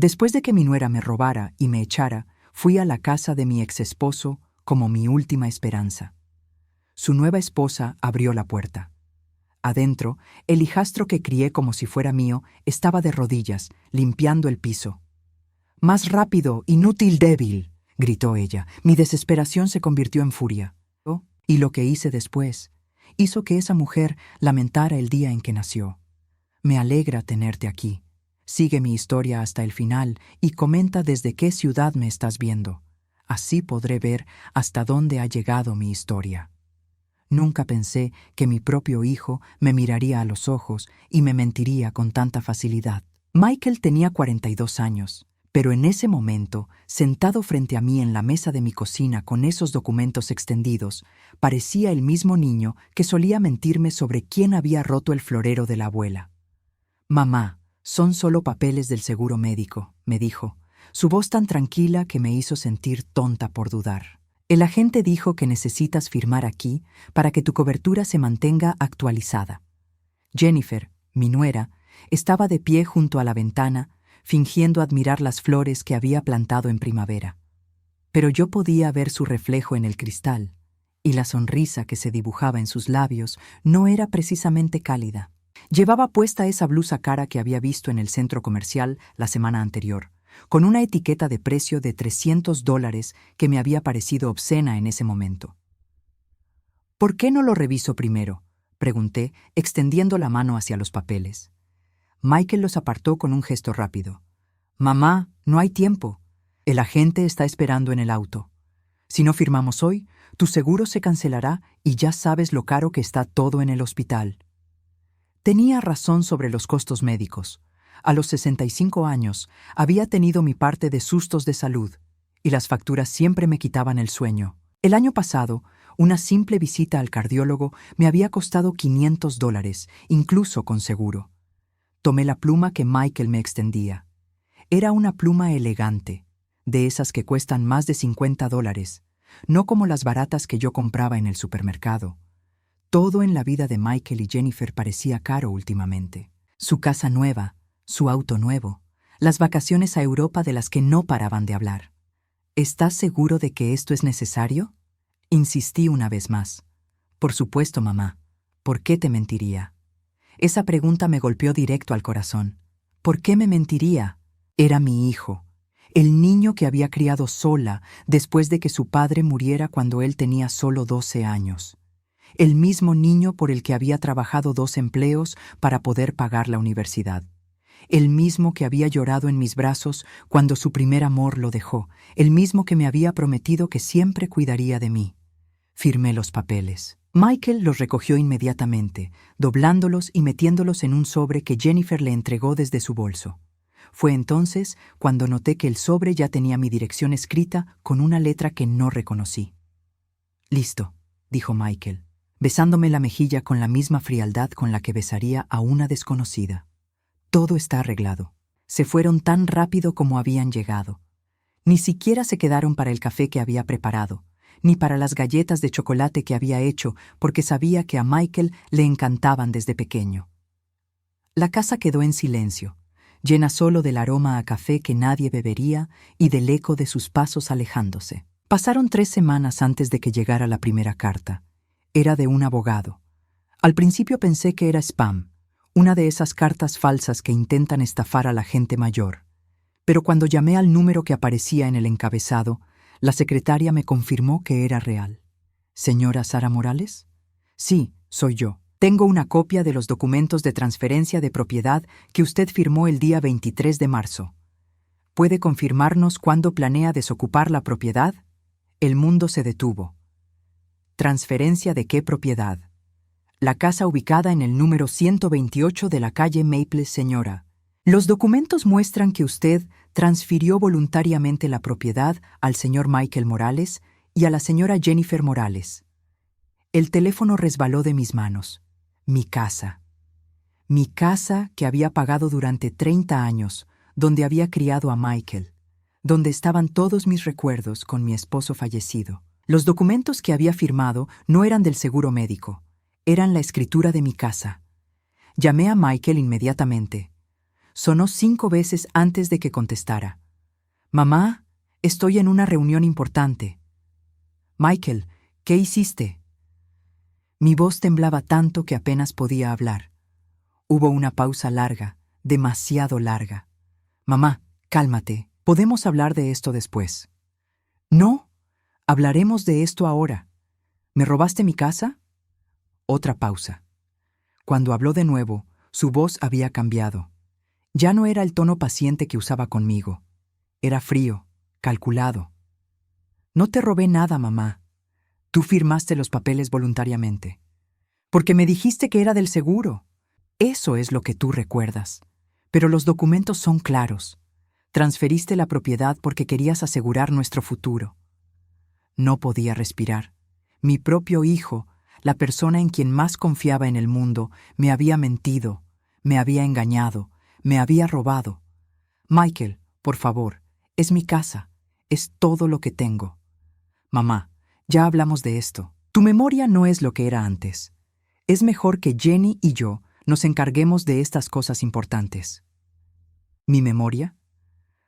Después de que mi nuera me robara y me echara, fui a la casa de mi exesposo como mi última esperanza. Su nueva esposa abrió la puerta. Adentro, el hijastro que crié como si fuera mío estaba de rodillas, limpiando el piso. «¡Más rápido, inútil débil!», gritó ella. Mi desesperación se convirtió en furia. Y lo que hice después hizo que esa mujer lamentara el día en que nació. «Me alegra tenerte aquí. Sigue mi historia hasta el final y comenta desde qué ciudad me estás viendo. Así podré ver hasta dónde ha llegado mi historia». Nunca pensé que mi propio hijo me miraría a los ojos y me mentiría con tanta facilidad. Michael tenía 42 años, pero en ese momento, sentado frente a mí en la mesa de mi cocina con esos documentos extendidos, parecía el mismo niño que solía mentirme sobre quién había roto el florero de la abuela. «Mamá, son solo papeles del seguro médico», me dijo, su voz tan tranquila que me hizo sentir tonta por dudar. «El agente dijo que necesitas firmar aquí para que tu cobertura se mantenga actualizada». Jennifer, mi nuera, estaba de pie junto a la ventana, fingiendo admirar las flores que había plantado en primavera. Pero yo podía ver su reflejo en el cristal, y la sonrisa que se dibujaba en sus labios no era precisamente cálida. Llevaba puesta esa blusa cara que había visto en el centro comercial la semana anterior, con una etiqueta de precio de $300 que me había parecido obscena en ese momento. «¿Por qué no lo reviso primero?», pregunté, extendiendo la mano hacia los papeles. Michael los apartó con un gesto rápido. «Mamá, no hay tiempo. El agente está esperando en el auto. Si no firmamos hoy, tu seguro se cancelará y ya sabes lo caro que está todo en el hospital». Tenía razón sobre los costos médicos. A los 65 años había tenido mi parte de sustos de salud, y las facturas siempre me quitaban el sueño. El año pasado, una simple visita al cardiólogo me había costado $500, incluso con seguro. Tomé la pluma que Michael me extendía. Era una pluma elegante, de esas que cuestan más de $50, no como las baratas que yo compraba en el supermercado. Todo en la vida de Michael y Jennifer parecía caro últimamente. Su casa nueva, su auto nuevo, las vacaciones a Europa de las que no paraban de hablar. «¿Estás seguro de que esto es necesario?», insistí una vez más. «Por supuesto, mamá. ¿Por qué te mentiría?». Esa pregunta me golpeó directo al corazón. ¿Por qué me mentiría? Era mi hijo, el niño que había criado sola después de que su padre muriera cuando él tenía solo 12 años. El mismo niño por el que había trabajado 2 empleos para poder pagar la universidad. El mismo que había llorado en mis brazos cuando su primer amor lo dejó. El mismo que me había prometido que siempre cuidaría de mí. Firmé los papeles. Michael los recogió inmediatamente, doblándolos y metiéndolos en un sobre que Jennifer le entregó desde su bolso. Fue entonces cuando noté que el sobre ya tenía mi dirección escrita con una letra que no reconocí. «Listo», dijo Michael, besándome la mejilla con la misma frialdad con la que besaría a una desconocida. «Todo está arreglado. Se fueron tan rápido como habían llegado. Ni siquiera se quedaron para el café que había preparado, ni para las galletas de chocolate que había hecho, porque sabía que a Michael le encantaban desde pequeño». La casa quedó en silencio, llena solo del aroma a café que nadie bebería y del eco de sus pasos alejándose. Pasaron 3 semanas antes de que llegara la primera carta. Era de un abogado. Al principio pensé que era spam, una de esas cartas falsas que intentan estafar a la gente mayor. Pero cuando llamé al número que aparecía en el encabezado, la secretaria me confirmó que era real. «¿Señora Sara Morales?». «Sí, soy yo. Tengo una copia de los documentos de transferencia de propiedad que usted firmó el día 23 de marzo. ¿Puede confirmarnos cuándo planea desocupar la propiedad?». El mundo se detuvo. «¿Transferencia de qué propiedad?». «La casa ubicada en el número 128 de la calle Maple, señora. Los documentos muestran que usted transfirió voluntariamente la propiedad al señor Michael Morales y a la señora Jennifer Morales». El teléfono resbaló de mis manos. Mi casa. Mi casa que había pagado durante 30 años, donde había criado a Michael, donde estaban todos mis recuerdos con mi esposo fallecido. Los documentos que había firmado no eran del seguro médico. Eran la escritura de mi casa. Llamé a Michael inmediatamente. Sonó 5 veces antes de que contestara. «Mamá, estoy en una reunión importante». «Michael, ¿qué hiciste?» Mi voz temblaba tanto que apenas podía hablar. Hubo una pausa larga, demasiado larga. «Mamá, cálmate. Podemos hablar de esto después». «No, hablaremos de esto ahora. ¿Me robaste mi casa?» Otra pausa. Cuando habló de nuevo, su voz había cambiado. Ya no era el tono paciente que usaba conmigo. Era frío, calculado. «No te robé nada, mamá. Tú firmaste los papeles voluntariamente. Porque me dijiste que era del seguro. Eso es lo que tú recuerdas. Pero los documentos son claros. Transferiste la propiedad porque querías asegurar nuestro futuro». No podía respirar. Mi propio hijo, la persona en quien más confiaba en el mundo, me había mentido, me había engañado, me había robado. «Michael, por favor, es mi casa, es todo lo que tengo». «Mamá, ya hablamos de esto. Tu memoria no es lo que era antes. Es mejor que Jenny y yo nos encarguemos de estas cosas importantes». ¿Mi memoria?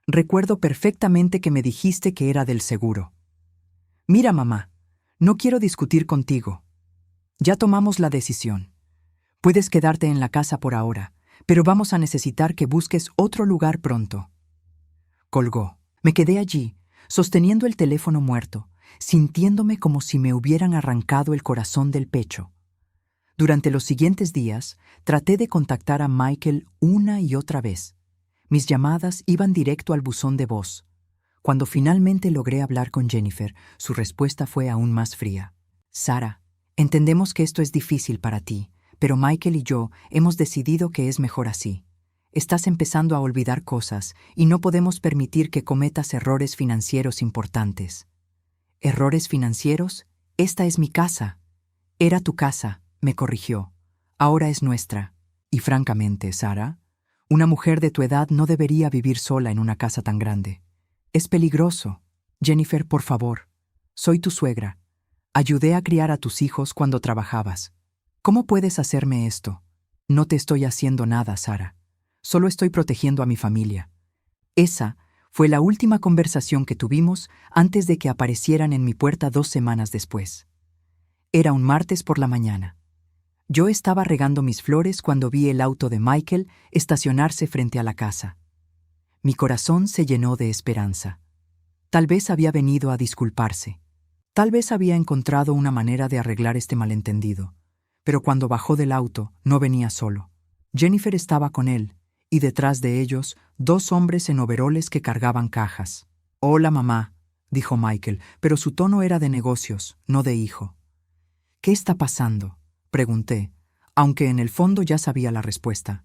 Recuerdo perfectamente que me dijiste que era del seguro. «Mira, mamá, no quiero discutir contigo. Ya tomamos la decisión. Puedes quedarte en la casa por ahora, pero vamos a necesitar que busques otro lugar pronto». Colgó. Me quedé allí, sosteniendo el teléfono muerto, sintiéndome como si me hubieran arrancado el corazón del pecho. Durante los siguientes días, traté de contactar a Michael una y otra vez. Mis llamadas iban directo al buzón de voz. Cuando finalmente logré hablar con Jennifer, su respuesta fue aún más fría. «Sara, entendemos que esto es difícil para ti, pero Michael y yo hemos decidido que es mejor así. Estás empezando a olvidar cosas y no podemos permitir que cometas errores financieros importantes». «¿Errores financieros? Esta es mi casa». «Era tu casa», me corrigió. «Ahora es nuestra». Y francamente, Sara, una mujer de tu edad no debería vivir sola en una casa tan grande. Es peligroso. Jennifer, por favor. Soy tu suegra. Ayudé a criar a tus hijos cuando trabajabas. ¿Cómo puedes hacerme esto? No te estoy haciendo nada, Sara. Solo estoy protegiendo a mi familia». Esa fue la última conversación que tuvimos antes de que aparecieran en mi puerta 2 semanas después. Era un martes por la mañana. Yo estaba regando mis flores cuando vi el auto de Michael estacionarse frente a la casa. Mi corazón se llenó de esperanza. Tal vez había venido a disculparse. Tal vez había encontrado una manera de arreglar este malentendido. Pero cuando bajó del auto, no venía solo. Jennifer estaba con él, y detrás de ellos, 2 hombres en overoles que cargaban cajas. «Hola, mamá», dijo Michael, pero su tono era de negocios, no de hijo. «¿Qué está pasando?», pregunté, aunque en el fondo ya sabía la respuesta.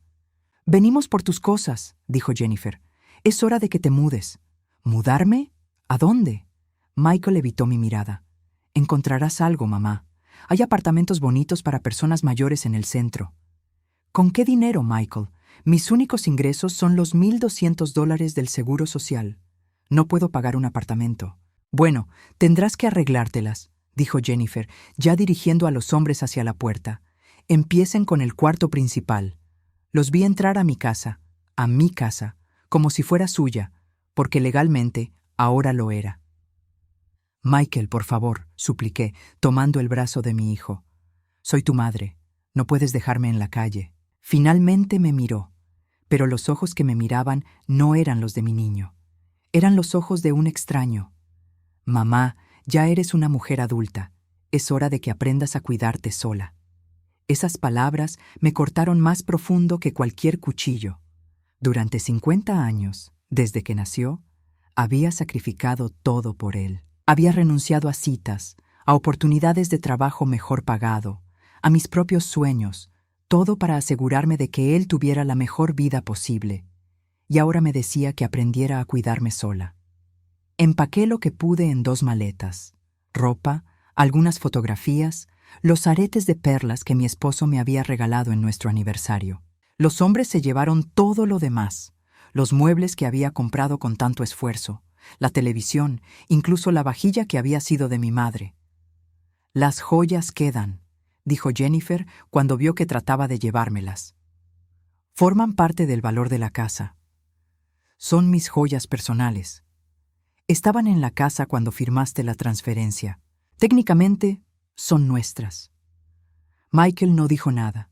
«Venimos por tus cosas», dijo Jennifer. «Es hora de que te mudes». «¿Mudarme? ¿A dónde?» Michael evitó mi mirada. «Encontrarás algo, mamá. Hay apartamentos bonitos para personas mayores en el centro». «¿Con qué dinero, Michael? Mis únicos ingresos son los $1,200 del seguro social. No puedo pagar un apartamento». «Bueno, tendrás que arreglártelas», dijo Jennifer, ya dirigiendo a los hombres hacia la puerta. «Empiecen con el cuarto principal». Los vi entrar a mi casa, como si fuera suya, porque legalmente ahora lo era. «Michael, por favor», supliqué, tomando el brazo de mi hijo. «Soy tu madre. No puedes dejarme en la calle». Finalmente me miró, pero los ojos que me miraban no eran los de mi niño. Eran los ojos de un extraño. «Mamá, ya eres una mujer adulta. Es hora de que aprendas a cuidarte sola». Esas palabras me cortaron más profundo que cualquier cuchillo. Durante 50 años, desde que nació, había sacrificado todo por él. Había renunciado a citas, a oportunidades de trabajo mejor pagado, a mis propios sueños, todo para asegurarme de que él tuviera la mejor vida posible. Y ahora me decía que aprendiera a cuidarme sola. Empaqué lo que pude en 2 maletas: ropa, algunas fotografías, los aretes de perlas que mi esposo me había regalado en nuestro aniversario. Los hombres se llevaron todo lo demás, los muebles que había comprado con tanto esfuerzo, la televisión, incluso la vajilla que había sido de mi madre. «Las joyas quedan», dijo Jennifer cuando vio que trataba de llevármelas. Forman parte del valor de la casa. Son mis joyas personales. Estaban en la casa cuando firmaste la transferencia. Técnicamente, son nuestras. Michael no dijo nada.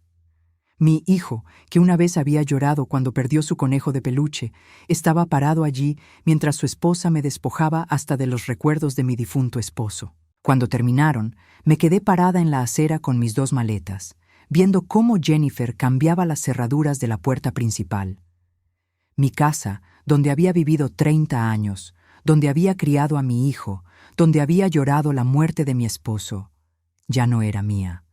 Mi hijo, que una vez había llorado cuando perdió su conejo de peluche, estaba parado allí mientras su esposa me despojaba hasta de los recuerdos de mi difunto esposo. Cuando terminaron, me quedé parada en la acera con mis 2 maletas, viendo cómo Jennifer cambiaba las cerraduras de la puerta principal. Mi casa, donde había vivido 30 años, donde había criado a mi hijo, donde había llorado la muerte de mi esposo, ya no era mía.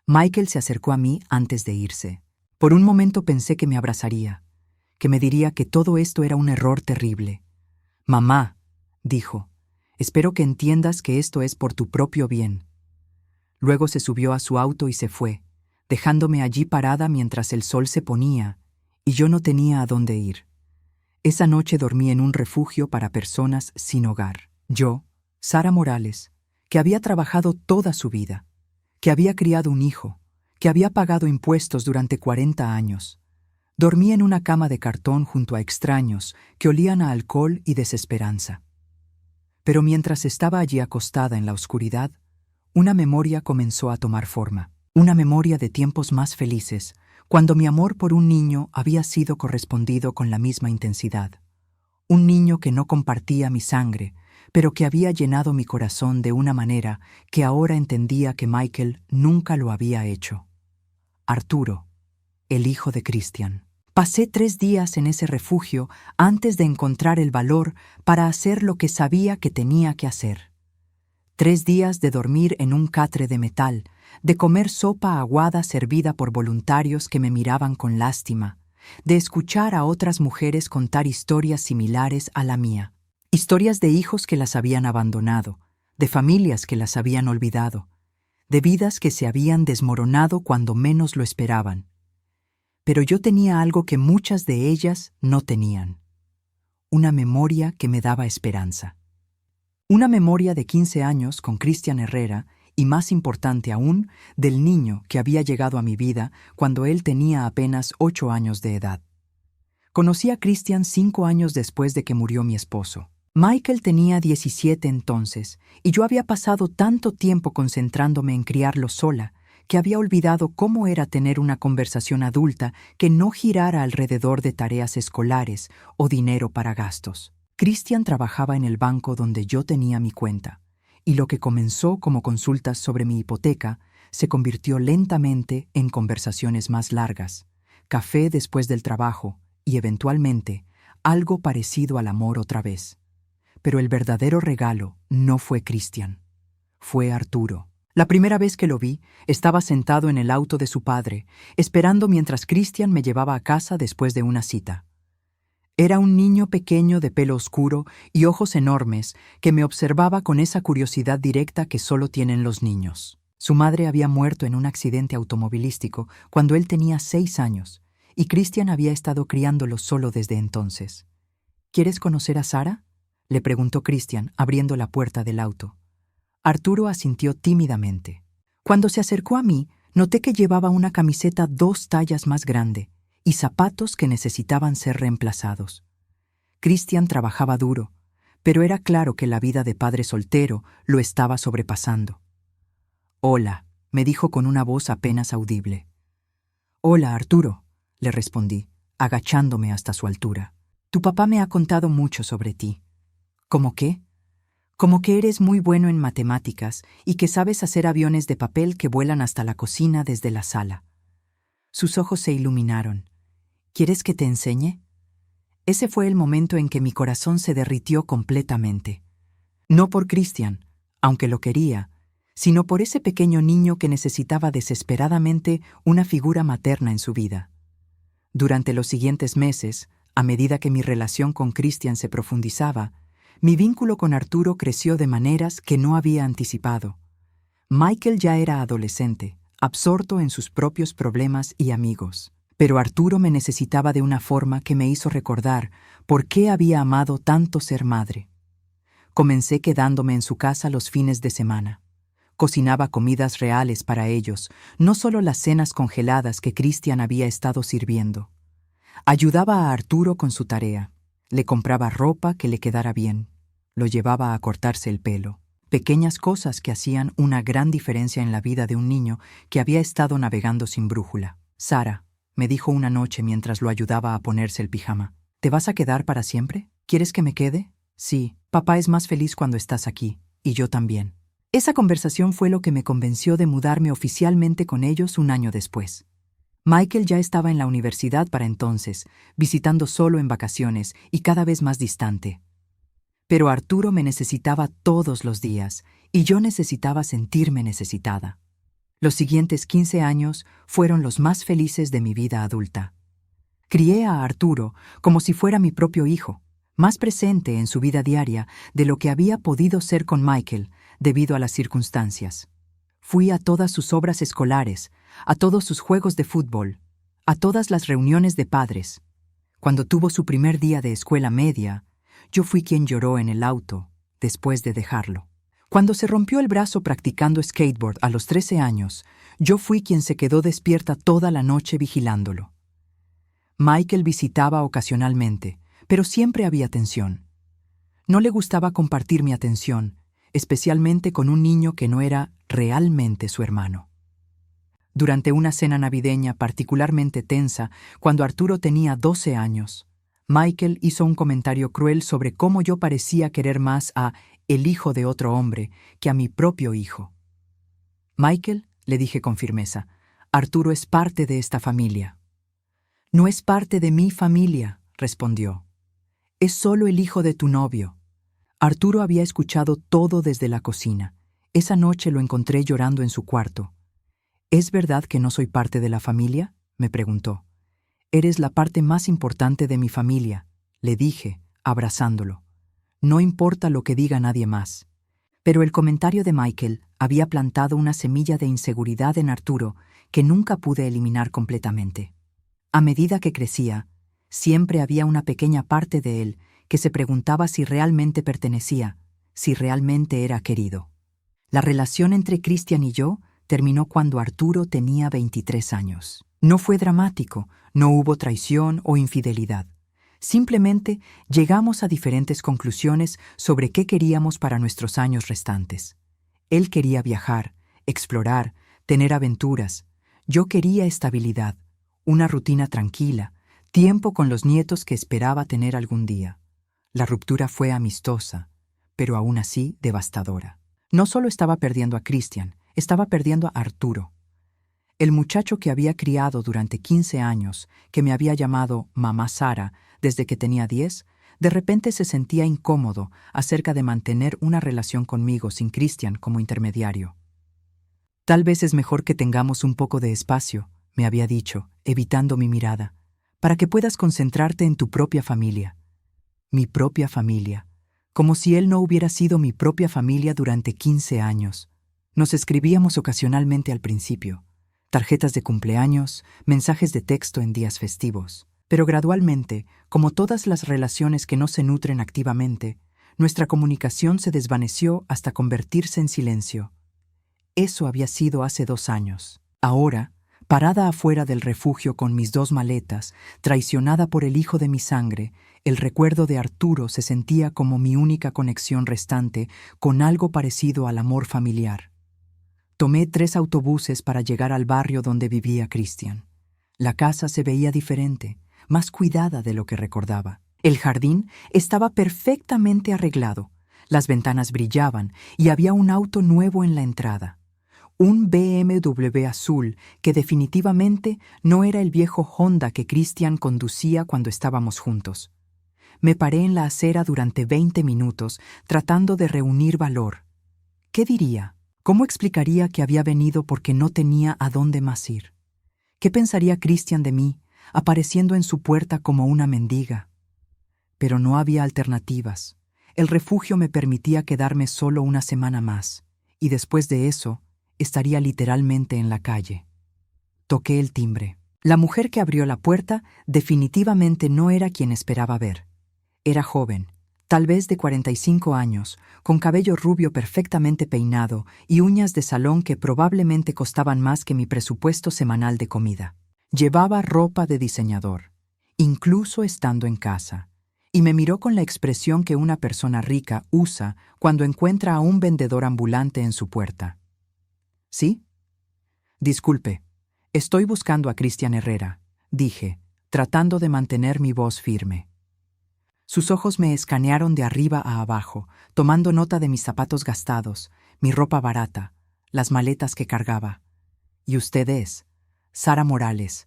Michael se acercó a mí antes de irse. Por un momento pensé que me abrazaría, que me diría que todo esto era un error terrible. «Mamá», dijo, «espero que entiendas que esto es por tu propio bien». Luego se subió a su auto y se fue, dejándome allí parada mientras el sol se ponía, y yo no tenía a dónde ir. Esa noche dormí en un refugio para personas sin hogar. Yo, Sara Morales, que había trabajado toda su vida, que había criado un hijo, que había pagado impuestos durante 40 años. Dormí en una cama de cartón junto a extraños que olían a alcohol y desesperanza. Pero mientras estaba allí acostada en la oscuridad, una memoria comenzó a tomar forma. Una memoria de tiempos más felices, cuando mi amor por un niño había sido correspondido con la misma intensidad. Un niño que no compartía mi sangre, pero que había llenado mi corazón de una manera que ahora entendía que Michael nunca lo había hecho. Arturo, el hijo de Christian. Pasé 3 días en ese refugio antes de encontrar el valor para hacer lo que sabía que tenía que hacer. 3 días de dormir en un catre de metal, de comer sopa aguada servida por voluntarios que me miraban con lástima, de escuchar a otras mujeres contar historias similares a la mía. Historias de hijos que las habían abandonado, de familias que las habían olvidado, de vidas que se habían desmoronado cuando menos lo esperaban. Pero yo tenía algo que muchas de ellas no tenían: una memoria que me daba esperanza. Una memoria de 15 años con Christian Herrera y, más importante aún, del niño que había llegado a mi vida cuando él tenía apenas 8 años de edad. Conocí a Christian 5 años después de que murió mi esposo. Michael tenía 17 entonces, y yo había pasado tanto tiempo concentrándome en criarlo sola, que había olvidado cómo era tener una conversación adulta que no girara alrededor de tareas escolares o dinero para gastos. Christian trabajaba en el banco donde yo tenía mi cuenta, y lo que comenzó como consultas sobre mi hipoteca se convirtió lentamente en conversaciones más largas, café después del trabajo y, eventualmente, algo parecido al amor otra vez. Pero el verdadero regalo no fue Christian, fue Arturo. La primera vez que lo vi, estaba sentado en el auto de su padre, esperando mientras Christian me llevaba a casa después de una cita. Era un niño pequeño de pelo oscuro y ojos enormes que me observaba con esa curiosidad directa que solo tienen los niños. Su madre había muerto en un accidente automovilístico cuando él tenía 6 años, y Christian había estado criándolo solo desde entonces. ¿Quieres conocer a Sara?, le preguntó Christian, abriendo la puerta del auto. Arturo asintió tímidamente. Cuando se acercó a mí, noté que llevaba una camiseta 2 tallas más grande y zapatos que necesitaban ser reemplazados. Christian trabajaba duro, pero era claro que la vida de padre soltero lo estaba sobrepasando. «Hola», me dijo con una voz apenas audible. «Hola, Arturo», le respondí, agachándome hasta su altura. «Tu papá me ha contado mucho sobre ti». «¿Cómo qué?» «Como que eres muy bueno en matemáticas y que sabes hacer aviones de papel que vuelan hasta la cocina desde la sala». Sus ojos se iluminaron. «¿Quieres que te enseñe?» Ese fue el momento en que mi corazón se derritió completamente. No por Christian, aunque lo quería, sino por ese pequeño niño que necesitaba desesperadamente una figura materna en su vida. Durante los siguientes meses, a medida que mi relación con Christian se profundizaba, mi vínculo con Arturo creció de maneras que no había anticipado. Michael ya era adolescente, absorto en sus propios problemas y amigos, pero Arturo me necesitaba de una forma que me hizo recordar por qué había amado tanto ser madre. Comencé quedándome en su casa los fines de semana. Cocinaba comidas reales para ellos, no solo las cenas congeladas que Christian había estado sirviendo. Ayudaba a Arturo con su tarea. Le compraba ropa que le quedara bien. Lo llevaba a cortarse el pelo. Pequeñas cosas que hacían una gran diferencia en la vida de un niño que había estado navegando sin brújula. Sara, me dijo una noche mientras lo ayudaba a ponerse el pijama. ¿Te vas a quedar para siempre? ¿Quieres que me quede? Sí, papá es más feliz cuando estás aquí, y yo también. Esa conversación fue lo que me convenció de mudarme oficialmente con ellos un año después. Michael ya estaba en la universidad para entonces, visitando solo en vacaciones y cada vez más distante. Pero Arturo me necesitaba todos los días, y yo necesitaba sentirme necesitada. Los siguientes 15 años fueron los más felices de mi vida adulta. Crié a Arturo como si fuera mi propio hijo, más presente en su vida diaria de lo que había podido ser con Michael debido a las circunstancias. Fui a todas sus obras escolares, a todos sus juegos de fútbol, a todas las reuniones de padres. Cuando tuvo su primer día de escuela media, yo fui quien lloró en el auto después de dejarlo. Cuando se rompió el brazo practicando skateboard a los 13 años, yo fui quien se quedó despierta toda la noche vigilándolo. Michael visitaba ocasionalmente, pero siempre había tensión. No le gustaba compartir mi atención, especialmente con un niño que no era realmente su hermano. Durante una cena navideña particularmente tensa, cuando Arturo tenía 12 años, Michael hizo un comentario cruel sobre cómo yo parecía querer más a el hijo de otro hombre que a mi propio hijo. Michael, le dije con firmeza, Arturo es parte de esta familia. No es parte de mi familia, respondió. Es solo el hijo de tu novio. Arturo había escuchado todo desde la cocina. Esa noche lo encontré llorando en su cuarto. ¿Es verdad que no soy parte de la familia?, me preguntó. Eres la parte más importante de mi familia, le dije, abrazándolo. No importa lo que diga nadie más. Pero el comentario de Michael había plantado una semilla de inseguridad en Arturo que nunca pude eliminar completamente. A medida que crecía, siempre había una pequeña parte de él que se preguntaba si realmente pertenecía, si realmente era querido. La relación entre Christian y yo terminó cuando Arturo tenía 23 años. No fue dramático, no hubo traición o infidelidad. Simplemente llegamos a diferentes conclusiones sobre qué queríamos para nuestros años restantes. Él quería viajar, explorar, tener aventuras. Yo quería estabilidad, una rutina tranquila, tiempo con los nietos que esperaba tener algún día. La ruptura fue amistosa, pero aún así devastadora. No solo estaba perdiendo a Christian, estaba perdiendo a Arturo. El muchacho que había criado durante 15 años, que me había llamado Mamá Sara desde que tenía 10, de repente se sentía incómodo acerca de mantener una relación conmigo sin Christian como intermediario. Tal vez es mejor que tengamos un poco de espacio, me había dicho, evitando mi mirada, para que puedas concentrarte en tu propia familia. Mi propia familia, como si él no hubiera sido mi propia familia durante 15 años. Nos escribíamos ocasionalmente al principio, tarjetas de cumpleaños, mensajes de texto en días festivos. Pero gradualmente, como todas las relaciones que no se nutren activamente, nuestra comunicación se desvaneció hasta convertirse en silencio. Eso había sido hace 2 años. Ahora, parada afuera del refugio con mis 2 maletas, traicionada por el hijo de mi sangre, el recuerdo de Arturo se sentía como mi única conexión restante con algo parecido al amor familiar. Tomé 3 autobuses para llegar al barrio donde vivía Christian. La casa se veía diferente, más cuidada de lo que recordaba. El jardín estaba perfectamente arreglado, las ventanas brillaban y había un auto nuevo en la entrada. Un BMW azul que definitivamente no era el viejo Honda que Christian conducía cuando estábamos juntos. Me paré en la acera durante 20 minutos tratando de reunir valor. ¿Qué diría? ¿Cómo explicaría que había venido porque no tenía a dónde más ir? ¿Qué pensaría Christian de mí, apareciendo en su puerta como una mendiga? Pero no había alternativas. El refugio me permitía quedarme solo una semana más, y después de eso, estaría literalmente en la calle. Toqué el timbre. La mujer que abrió la puerta definitivamente no era quien esperaba ver. Era joven, tal vez de 45 años, con cabello rubio perfectamente peinado y uñas de salón que probablemente costaban más que mi presupuesto semanal de comida. Llevaba ropa de diseñador, incluso estando en casa, y me miró con la expresión que una persona rica usa cuando encuentra a un vendedor ambulante en su puerta. ¿Sí? Disculpe, estoy buscando a Cristian Herrera, dije, tratando de mantener mi voz firme. Sus ojos me escanearon de arriba a abajo, tomando nota de mis zapatos gastados, mi ropa barata, las maletas que cargaba. ¿Y usted es? Sara Morales.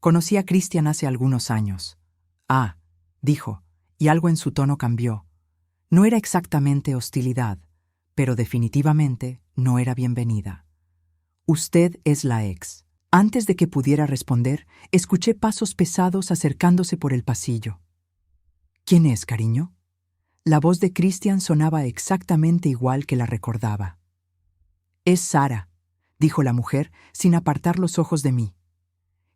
Conocí a Cristian hace algunos años. Ah, dijo, y algo en su tono cambió. No era exactamente hostilidad, pero definitivamente no era bienvenida. Usted es la ex. Antes de que pudiera responder, escuché pasos pesados acercándose por el pasillo. ¿Quién es, cariño? La voz de Cristian sonaba exactamente igual que la recordaba. Es Sara, dijo la mujer sin apartar los ojos de mí.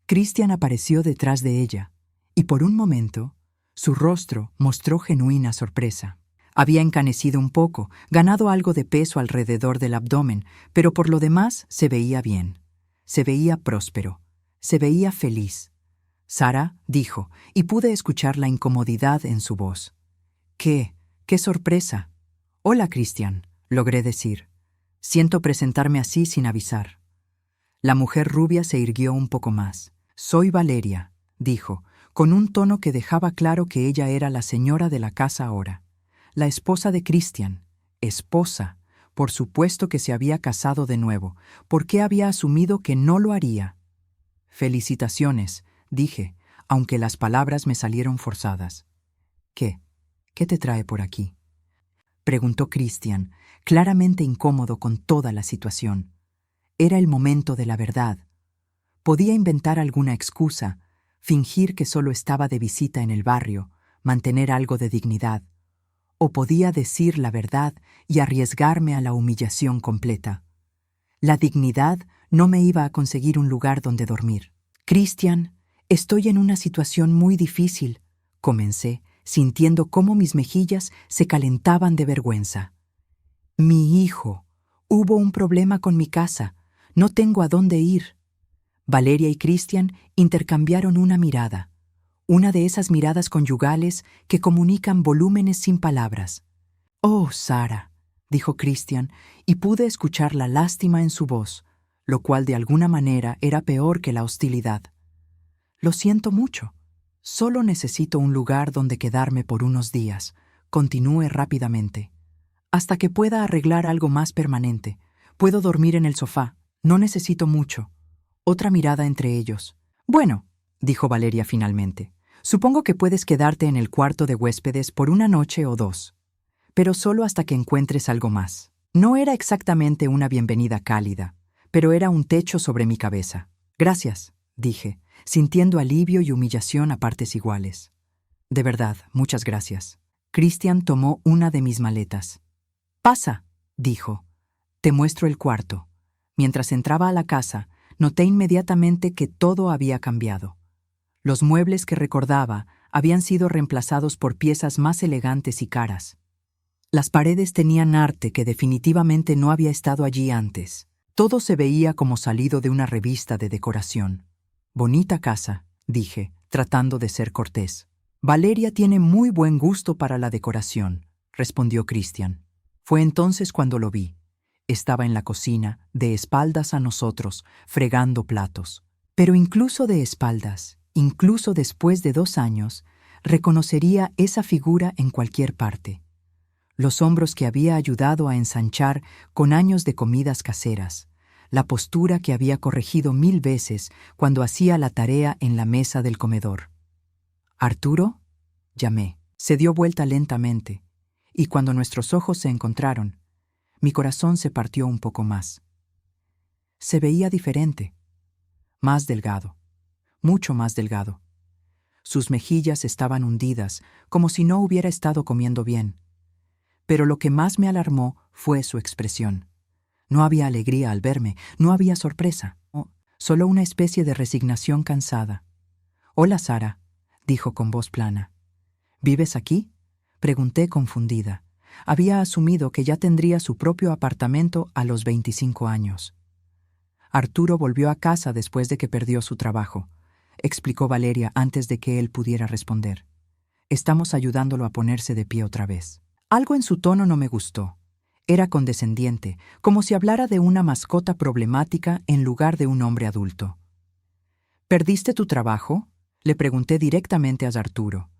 Cristian apareció detrás de ella, y por un momento, su rostro mostró genuina sorpresa. Había encanecido un poco, ganado algo de peso alrededor del abdomen, pero por lo demás se veía bien. Se veía próspero. Se veía feliz. Sara dijo, y pude escuchar la incomodidad en su voz. ¡Qué sorpresa! Hola, Cristian, logré decir. Siento presentarme así sin avisar. La mujer rubia se irguió un poco más. Soy Valeria, dijo, con un tono que dejaba claro que ella era la señora de la casa ahora. La esposa de Cristian. Esposa. Por supuesto que se había casado de nuevo. ¿Por qué había asumido que no lo haría? Felicitaciones, dije, aunque las palabras me salieron forzadas. ¿Qué te trae por aquí? Preguntó Cristian, claramente incómodo con toda la situación. Era el momento de la verdad. Podía inventar alguna excusa, fingir que solo estaba de visita en el barrio, mantener algo de dignidad. O podía decir la verdad y arriesgarme a la humillación completa. La dignidad no me iba a conseguir un lugar donde dormir. Cristian, estoy en una situación muy difícil, comencé, sintiendo cómo mis mejillas se calentaban de vergüenza. Mi hijo. Hubo un problema con mi casa. No tengo a dónde ir. Valeria y Cristian intercambiaron una mirada. Una de esas miradas conyugales que comunican volúmenes sin palabras. «Oh, Sara», dijo Cristian, y pude escuchar la lástima en su voz, lo cual de alguna manera era peor que la hostilidad. «Lo siento mucho. Solo necesito un lugar donde quedarme por unos días», continué rápidamente. «Hasta que pueda arreglar algo más permanente. Puedo dormir en el sofá. No necesito mucho». Otra mirada entre ellos. «Bueno», dijo Valeria finalmente, «supongo que puedes quedarte en el cuarto de huéspedes por una noche o dos, pero solo hasta que encuentres algo más». No era exactamente una bienvenida cálida, pero era un techo sobre mi cabeza. «Gracias», dije, sintiendo alivio y humillación a partes iguales. «De verdad, muchas gracias». Cristian tomó una de mis maletas. «Pasa», dijo. «Te muestro el cuarto». Mientras entraba a la casa, noté inmediatamente que todo había cambiado. Los muebles que recordaba habían sido reemplazados por piezas más elegantes y caras. Las paredes tenían arte que definitivamente no había estado allí antes. Todo se veía como salido de una revista de decoración. «Bonita casa», dije, tratando de ser cortés. «Valeria tiene muy buen gusto para la decoración», respondió Cristian. Fue entonces cuando lo vi. Estaba en la cocina, de espaldas a nosotros, fregando platos. Pero incluso de espaldas, incluso después de 2 años, reconocería esa figura en cualquier parte. Los hombros que había ayudado a ensanchar con años de comidas caseras, la postura que había corregido 1000 veces cuando hacía la tarea en la mesa del comedor. «¿Arturo?», llamé. Se dio vuelta lentamente, y cuando nuestros ojos se encontraron, mi corazón se partió un poco más. Se veía diferente, más delgado, mucho más delgado. Sus mejillas estaban hundidas, como si no hubiera estado comiendo bien. Pero lo que más me alarmó fue su expresión. No había alegría al verme, no había sorpresa, solo una especie de resignación cansada. «Hola, Sara», dijo con voz plana. «¿Vives aquí?», Pregunté confundida. Había asumido que ya tendría su propio apartamento a los 25 años. Arturo volvió a casa después de que perdió su trabajo, explicó Valeria antes de que él pudiera responder. Estamos ayudándolo a ponerse de pie otra vez. Algo en su tono no me gustó. Era condescendiente, como si hablara de una mascota problemática en lugar de un hombre adulto. ¿Perdiste tu trabajo?, le pregunté directamente a Arturo.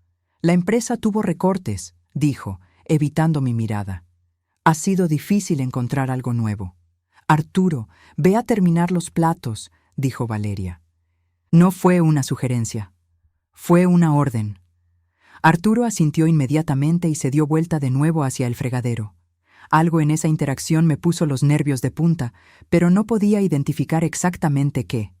La empresa tuvo recortes, dijo, evitando mi mirada. Ha sido difícil encontrar algo nuevo. Arturo, ve a terminar los platos, dijo Valeria. No fue una sugerencia. Fue una orden. Arturo asintió inmediatamente y se dio vuelta de nuevo hacia el fregadero. Algo en esa interacción me puso los nervios de punta, pero no podía identificar exactamente qué.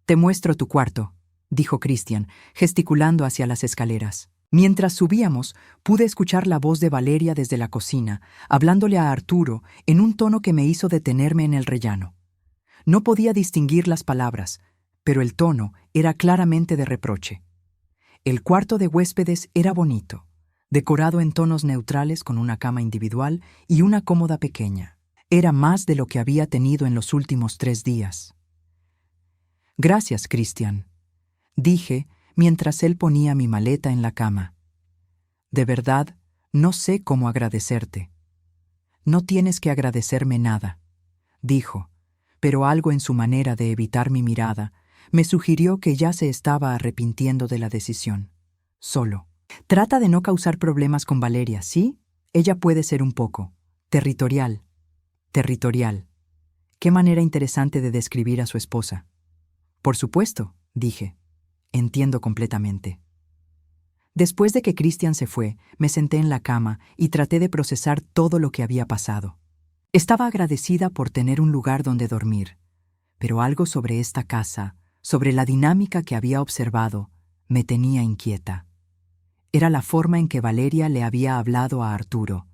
Te muestro tu cuarto, dijo Christian, gesticulando hacia las escaleras. Mientras subíamos, pude escuchar la voz de Valeria desde la cocina, hablándole a Arturo en un tono que me hizo detenerme en el rellano. No podía distinguir las palabras, pero el tono era claramente de reproche. El cuarto de huéspedes era bonito, decorado en tonos neutrales con una cama individual y una cómoda pequeña. Era más de lo que había tenido en los últimos 3 días. Gracias, Christian, dije mientras él ponía mi maleta en la cama. De verdad, no sé cómo agradecerte. No tienes que agradecerme nada, dijo, pero algo en su manera de evitar mi mirada me sugirió que ya se estaba arrepintiendo de la decisión. Solo. Trata de no causar problemas con Valeria, ¿sí? Ella puede ser un poco territorial. Territorial. Qué manera interesante de describir a su esposa. Por supuesto, dije. Entiendo completamente. Después de que Christian se fue, me senté en la cama y traté de procesar todo lo que había pasado. Estaba agradecida por tener un lugar donde dormir, pero algo sobre esta casa, sobre la dinámica que había observado, me tenía inquieta. Era la forma en que Valeria le había hablado a Arturo.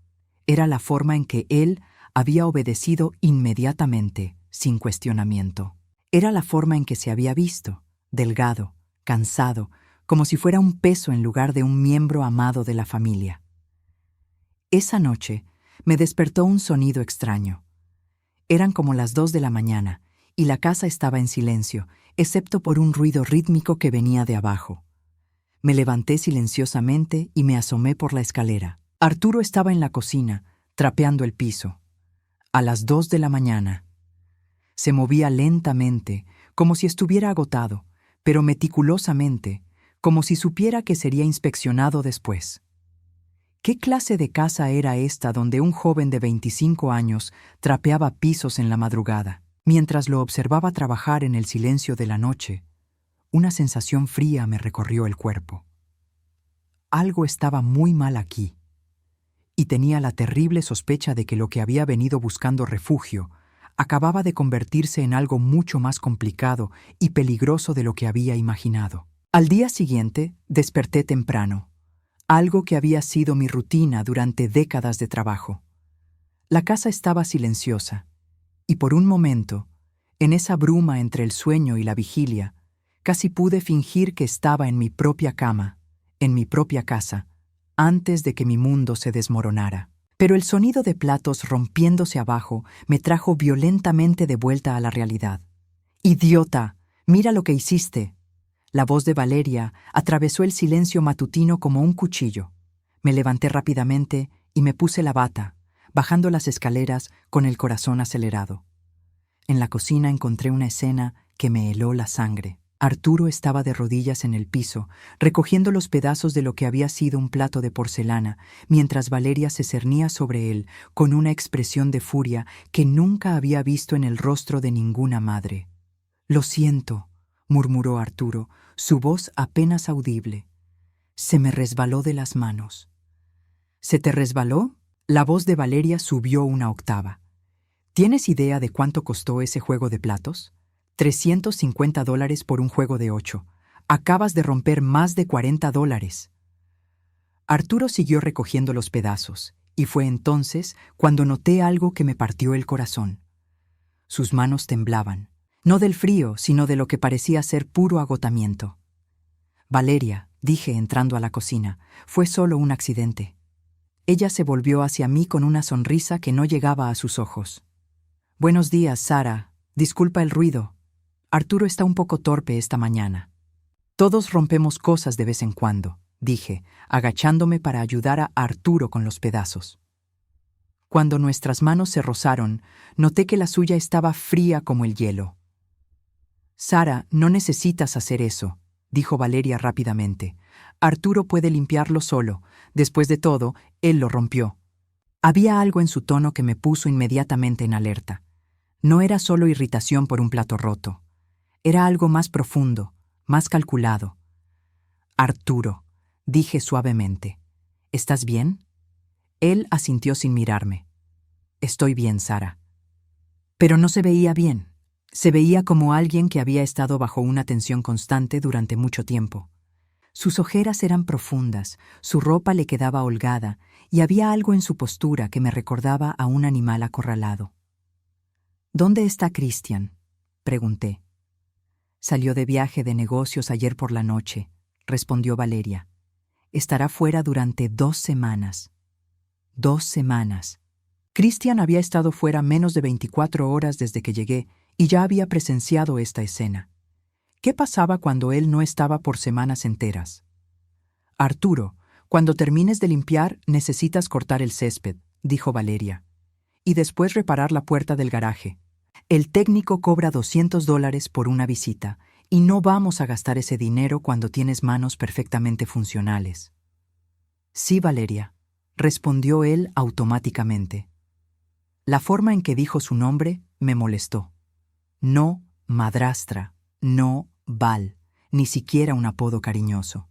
Era la forma en que él había obedecido inmediatamente, sin cuestionamiento. Era la forma en que se había visto, delgado, cansado, como si fuera un peso en lugar de un miembro amado de la familia. Esa noche me despertó un sonido extraño. Eran como las 2 de la mañana y la casa estaba en silencio, excepto por un ruido rítmico que venía de abajo. Me levanté silenciosamente y me asomé por la escalera. Arturo estaba en la cocina, trapeando el piso. A las 2 de la mañana. Se movía lentamente, como si estuviera agotado, pero meticulosamente, como si supiera que sería inspeccionado después. ¿Qué clase de casa era esta donde un joven de 25 años trapeaba pisos en la madrugada? Mientras lo observaba trabajar en el silencio de la noche, una sensación fría me recorrió el cuerpo. Algo estaba muy mal aquí, y tenía la terrible sospecha de que lo que había venido buscando refugio acababa de convertirse en algo mucho más complicado y peligroso de lo que había imaginado. Al día siguiente, desperté temprano, algo que había sido mi rutina durante décadas de trabajo. La casa estaba silenciosa, y por un momento, en esa bruma entre el sueño y la vigilia, casi pude fingir que estaba en mi propia cama, en mi propia casa, antes de que mi mundo se desmoronara. Pero el sonido de platos rompiéndose abajo me trajo violentamente de vuelta a la realidad. ¡Idiota! ¡Mira lo que hiciste! La voz de Valeria atravesó el silencio matutino como un cuchillo. Me levanté rápidamente y me puse la bata, bajando las escaleras con el corazón acelerado. En la cocina encontré una escena que me heló la sangre. Arturo estaba de rodillas en el piso, recogiendo los pedazos de lo que había sido un plato de porcelana, mientras Valeria se cernía sobre él con una expresión de furia que nunca había visto en el rostro de ninguna madre. «Lo siento», murmuró Arturo, su voz apenas audible. «Se me resbaló de las manos». «¿Se te resbaló?» La voz de Valeria subió una octava. ¿Tienes idea de cuánto costó ese juego de platos? $350 por un juego de 8. Acabas de romper más de $40. Arturo siguió recogiendo los pedazos, y fue entonces cuando noté algo que me partió el corazón. Sus manos temblaban, no del frío, sino de lo que parecía ser puro agotamiento. «Valeria», dije entrando a la cocina, «fue solo un accidente». Ella se volvió hacia mí con una sonrisa que no llegaba a sus ojos. Buenos días, Sara. Disculpa el ruido. Arturo está un poco torpe esta mañana. Todos rompemos cosas de vez en cuando, dije, agachándome para ayudar a Arturo con los pedazos. Cuando nuestras manos se rozaron, noté que la suya estaba fría como el hielo. Sara, no necesitas hacer eso, dijo Valeria rápidamente. Arturo puede limpiarlo solo. Después de todo, él lo rompió. Había algo en su tono que me puso inmediatamente en alerta. No era solo irritación por un plato roto. Era algo más profundo, más calculado. Arturo, dije suavemente. ¿Estás bien? Él asintió sin mirarme. Estoy bien, Sara. Pero no se veía bien. Se veía como alguien que había estado bajo una tensión constante durante mucho tiempo. Sus ojeras eran profundas, su ropa le quedaba holgada, y había algo en su postura que me recordaba a un animal acorralado. ¿Dónde está Christian?, pregunté. Salió de viaje de negocios ayer por la noche, respondió Valeria. Estará fuera durante 2 semanas. 2 semanas. Christian había estado fuera menos de 24 horas desde que llegué y ya había presenciado esta escena. ¿Qué pasaba cuando él no estaba por semanas enteras? Arturo, cuando termines de limpiar necesitas cortar el césped, dijo Valeria, y después reparar la puerta del garaje. El técnico cobra $200 por una visita y no vamos a gastar ese dinero cuando tienes manos perfectamente funcionales. Sí, Valeria, respondió él automáticamente. La forma en que dijo su nombre me molestó. No madrastra, no Val, ni siquiera un apodo cariñoso.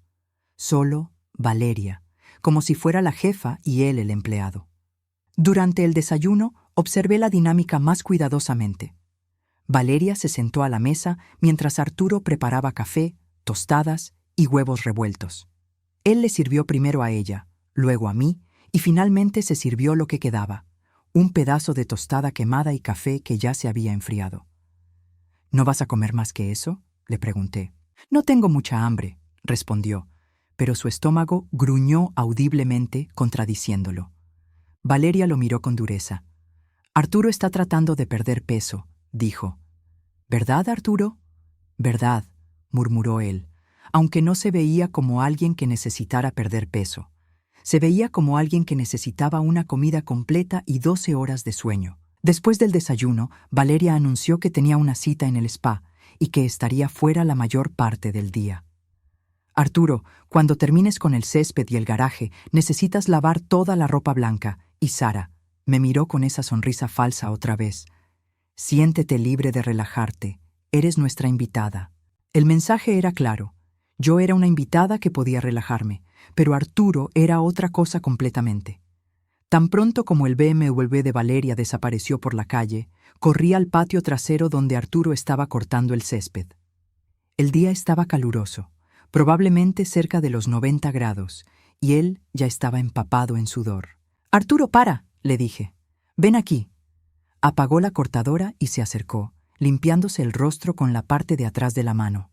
Solo Valeria, como si fuera la jefa y él el empleado. Durante el desayuno observé la dinámica más cuidadosamente. Valeria se sentó a la mesa mientras Arturo preparaba café, tostadas y huevos revueltos. Él le sirvió primero a ella, luego a mí, y finalmente se sirvió lo que quedaba, un pedazo de tostada quemada y café que ya se había enfriado. ¿No vas a comer más que eso?, le pregunté. No tengo mucha hambre, respondió, pero su estómago gruñó audiblemente contradiciéndolo. Valeria lo miró con dureza. Arturo está tratando de perder peso, dijo. ¿Verdad, Arturo? Verdad, murmuró él, aunque no se veía como alguien que necesitara perder peso. Se veía como alguien que necesitaba una comida completa y 12 horas de sueño. Después del desayuno, Valeria anunció que tenía una cita en el spa y que estaría fuera la mayor parte del día. Arturo, cuando termines con el césped y el garaje, necesitas lavar toda la ropa blanca. Y Sara, me miró con esa sonrisa falsa otra vez. Siéntete libre de relajarte. Eres nuestra invitada. El mensaje era claro. Yo era una invitada que podía relajarme, pero Arturo era otra cosa completamente. Tan pronto como el BMW de Valeria desapareció por la calle, corrí al patio trasero donde Arturo estaba cortando el césped. El día estaba caluroso, probablemente cerca de los 90 grados, y él ya estaba empapado en sudor. «Arturo, para», le dije. «Ven aquí». Apagó la cortadora y se acercó, limpiándose el rostro con la parte de atrás de la mano.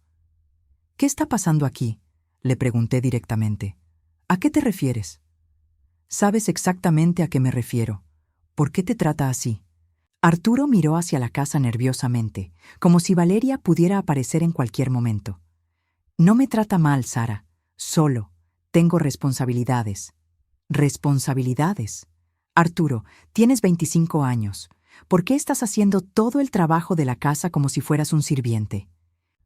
«¿Qué está pasando aquí?», le pregunté directamente. «¿A qué te refieres?» «Sabes exactamente a qué me refiero. ¿Por qué te trata así?» Arturo miró hacia la casa nerviosamente, como si Valeria pudiera aparecer en cualquier momento. «No me trata mal, Sara. Solo. Tengo responsabilidades». «¿Responsabilidades? Arturo, tienes 25 años. ¿Por qué estás haciendo todo el trabajo de la casa como si fueras un sirviente?»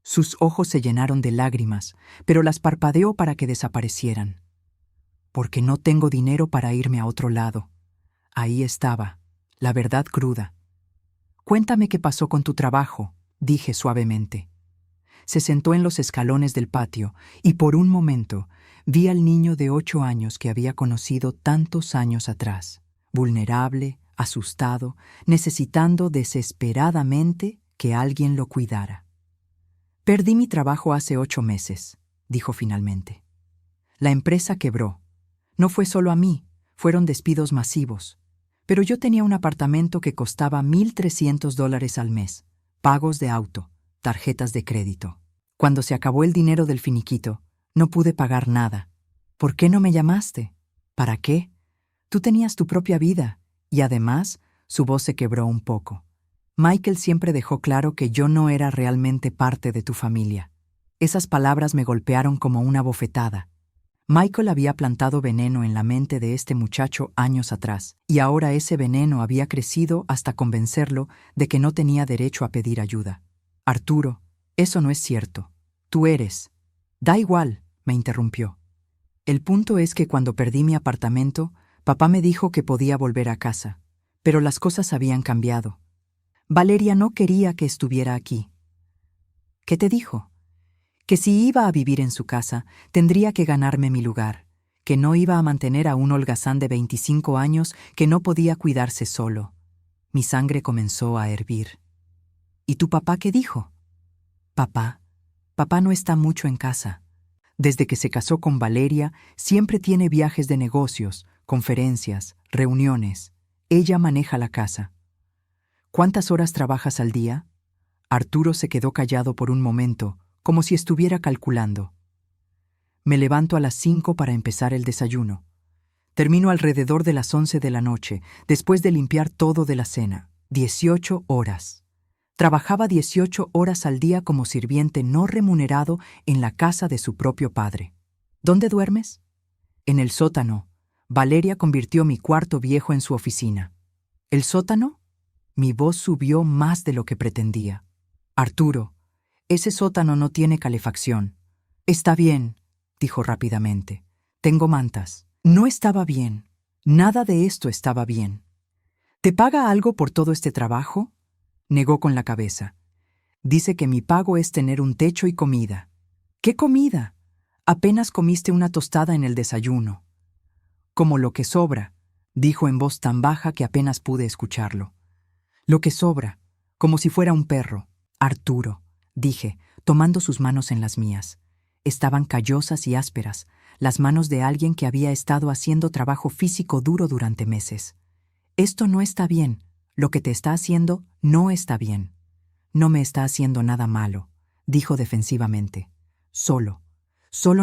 Sus ojos se llenaron de lágrimas, pero las parpadeó para que desaparecieran. «Porque no tengo dinero para irme a otro lado». Ahí estaba, la verdad cruda. «Cuéntame qué pasó con tu trabajo», dije suavemente. Se sentó en los escalones del patio y por un momento vi al niño de 8 años que había conocido tantos años atrás, vulnerable, asustado, necesitando desesperadamente que alguien lo cuidara. «Perdí mi trabajo hace 8 meses», dijo finalmente. «La empresa quebró. No fue solo a mí, fueron despidos masivos. Pero yo tenía un apartamento que costaba $1,300 al mes, pagos de auto, tarjetas de crédito. Cuando se acabó el dinero del finiquito, no pude pagar nada. ¿Por qué no me llamaste? ¿Para qué? Tú tenías tu propia vida, y además, su voz se quebró un poco. Michael siempre dejó claro que yo no era realmente parte de tu familia. Esas palabras me golpearon como una bofetada. Michael había plantado veneno en la mente de este muchacho años atrás, y ahora ese veneno había crecido hasta convencerlo de que no tenía derecho a pedir ayuda. Arturo, eso no es cierto. Tú eres. Da igual, me interrumpió. El punto es que cuando perdí mi apartamento, papá me dijo que podía volver a casa, pero las cosas habían cambiado. Valeria no quería que estuviera aquí. ¿Qué te dijo? Que si iba a vivir en su casa, tendría que ganarme mi lugar, que no iba a mantener a un holgazán de 25 años que no podía cuidarse solo. Mi sangre comenzó a hervir. ¿Y tu papá qué dijo? Papá no está mucho en casa. Desde que se casó con Valeria, siempre tiene viajes de negocios, conferencias, reuniones. Ella maneja la casa. ¿Cuántas horas trabajas al día? Arturo se quedó callado por un momento, como si estuviera calculando. Me levanto a las 5 para empezar el desayuno. Termino alrededor de las 11 de la noche, después de limpiar todo de la cena. 18 horas. Trabajaba 18 horas al día como sirviente no remunerado en la casa de su propio padre. ¿Dónde duermes? En el sótano. Valeria convirtió mi cuarto viejo en su oficina. ¿El sótano? Mi voz subió más de lo que pretendía. Arturo, ese sótano no tiene calefacción. Está bien, dijo rápidamente. Tengo mantas. No estaba bien. Nada de esto estaba bien. ¿Te paga algo por todo este trabajo? Negó con la cabeza. Dice que mi pago es tener un techo y comida. ¿Qué comida? Apenas comiste una tostada en el desayuno. Como lo que sobra, dijo en voz tan baja que apenas pude escucharlo. Lo que sobra, como si fuera un perro. Arturo, dije, tomando sus manos en las mías. Estaban callosas y ásperas, las manos de alguien que había estado haciendo trabajo físico duro durante meses. Esto no está bien. Lo que te está haciendo no está bien. No me está haciendo nada malo, dijo defensivamente. Solo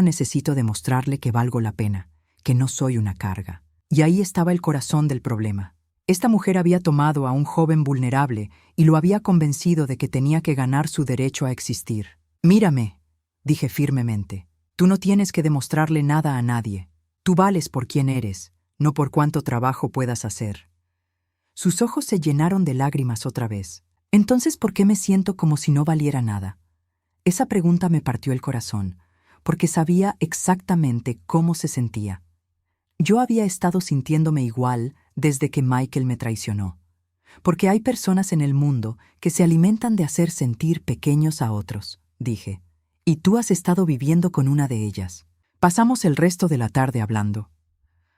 necesito demostrarle que valgo la pena, que no soy una carga. Y ahí estaba el corazón del problema. Esta mujer había tomado a un joven vulnerable y lo había convencido de que tenía que ganar su derecho a existir. Mírame, dije firmemente. Tú no tienes que demostrarle nada a nadie. Tú vales por quien eres, no por cuánto trabajo puedas hacer. Sus ojos se llenaron de lágrimas otra vez. Entonces, ¿por qué me siento como si no valiera nada? Esa pregunta me partió el corazón, porque sabía exactamente cómo se sentía. Yo había estado sintiéndome igual desde que Michael me traicionó. Porque hay personas en el mundo que se alimentan de hacer sentir pequeños a otros, dije. Y tú has estado viviendo con una de ellas. Pasamos el resto de la tarde hablando.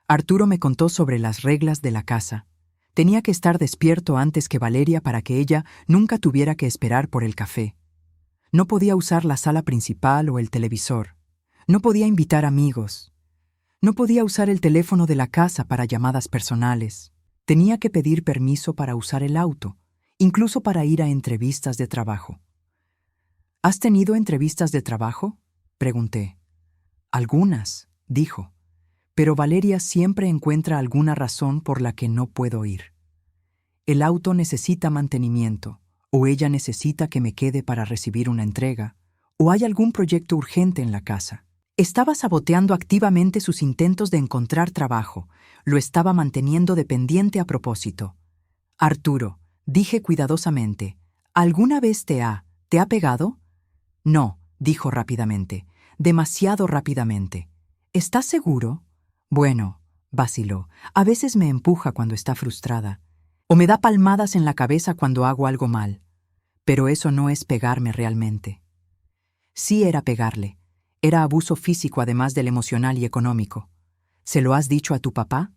Arturo me contó sobre las reglas de la casa. Tenía que estar despierto antes que Valeria para que ella nunca tuviera que esperar por el café. No podía usar la sala principal o el televisor. No podía invitar amigos. No podía usar el teléfono de la casa para llamadas personales. Tenía que pedir permiso para usar el auto, incluso para ir a entrevistas de trabajo. ¿Has tenido entrevistas de trabajo? Pregunté. Algunas, dijo. Pero Valeria siempre encuentra alguna razón por la que no puedo ir. El auto necesita mantenimiento, o ella necesita que me quede para recibir una entrega, o hay algún proyecto urgente en la casa. Estaba saboteando activamente sus intentos de encontrar trabajo. Lo estaba manteniendo dependiente a propósito. Arturo, dije cuidadosamente, ¿alguna vez te ha pegado? No, dijo rápidamente, demasiado rápidamente. ¿Estás seguro? Bueno, vaciló. A veces me empuja cuando está frustrada. O me da palmadas en la cabeza cuando hago algo mal. Pero eso no es pegarme realmente. Sí era pegarle. Era abuso físico además del emocional y económico. ¿Se lo has dicho a tu papá?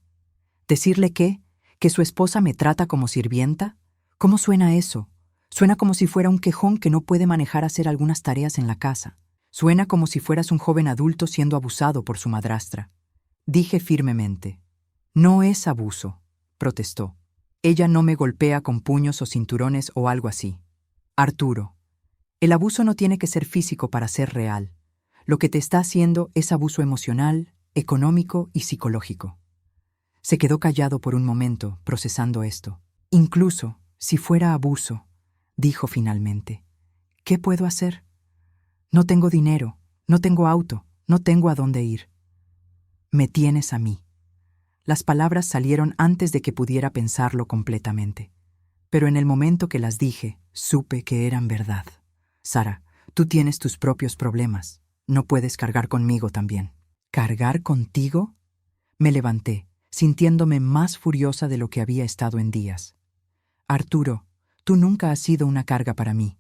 ¿Decirle qué? ¿Que su esposa me trata como sirvienta? ¿Cómo suena eso? Suena como si fuera un quejón que no puede manejar hacer algunas tareas en la casa. Suena como si fueras un joven adulto siendo abusado por su madrastra. Dije firmemente. No es abuso, protestó. Ella no me golpea con puños o cinturones o algo así. Arturo, el abuso no tiene que ser físico para ser real. Lo que te está haciendo es abuso emocional, económico y psicológico. Se quedó callado por un momento, procesando esto. Incluso si fuera abuso, dijo finalmente. ¿Qué puedo hacer? No tengo dinero, no tengo auto, no tengo a dónde ir. Me tienes a mí. Las palabras salieron antes de que pudiera pensarlo completamente. Pero en el momento que las dije, supe que eran verdad. Sara, tú tienes tus propios problemas. No puedes cargar conmigo también. ¿Cargar contigo? Me levanté, sintiéndome más furiosa de lo que había estado en días. Arturo, tú nunca has sido una carga para mí.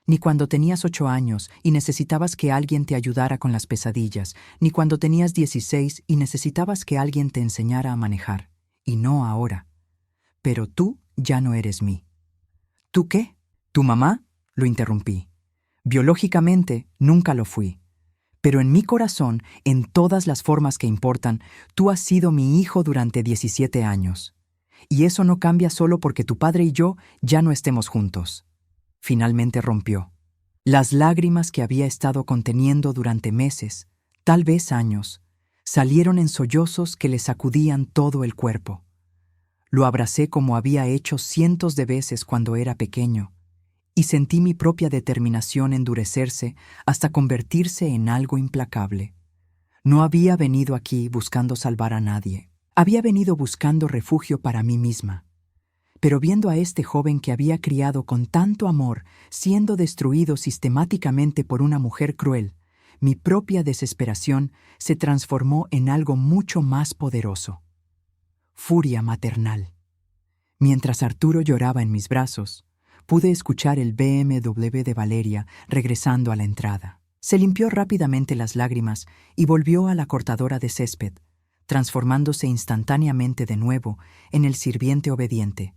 Ni cuando tenías 8 años y necesitabas que alguien te ayudara con las pesadillas, ni cuando tenías 16 y necesitabas que alguien te enseñara a manejar. Y no ahora. Pero tú ya no eres mí. ¿Tú qué? ¿Tu mamá? Lo interrumpí. Biológicamente nunca lo fui. Pero en mi corazón, en todas las formas que importan, tú has sido mi hijo durante 17 años. Y eso no cambia solo porque tu padre y yo ya no estemos juntos. Finalmente rompió. Las lágrimas que había estado conteniendo durante meses, tal vez años, salieron en sollozos que le sacudían todo el cuerpo. Lo abracé como había hecho cientos de veces cuando era pequeño, y sentí mi propia determinación endurecerse hasta convertirse en algo implacable. No había venido aquí buscando salvar a nadie. Había venido buscando refugio para mí misma. Pero viendo a este joven que había criado con tanto amor, siendo destruido sistemáticamente por una mujer cruel, mi propia desesperación se transformó en algo mucho más poderoso. Furia maternal. Mientras Arturo lloraba en mis brazos, pude escuchar el BMW de Valeria regresando a la entrada. Se limpió rápidamente las lágrimas y volvió a la cortadora de césped, transformándose instantáneamente de nuevo en el sirviente obediente.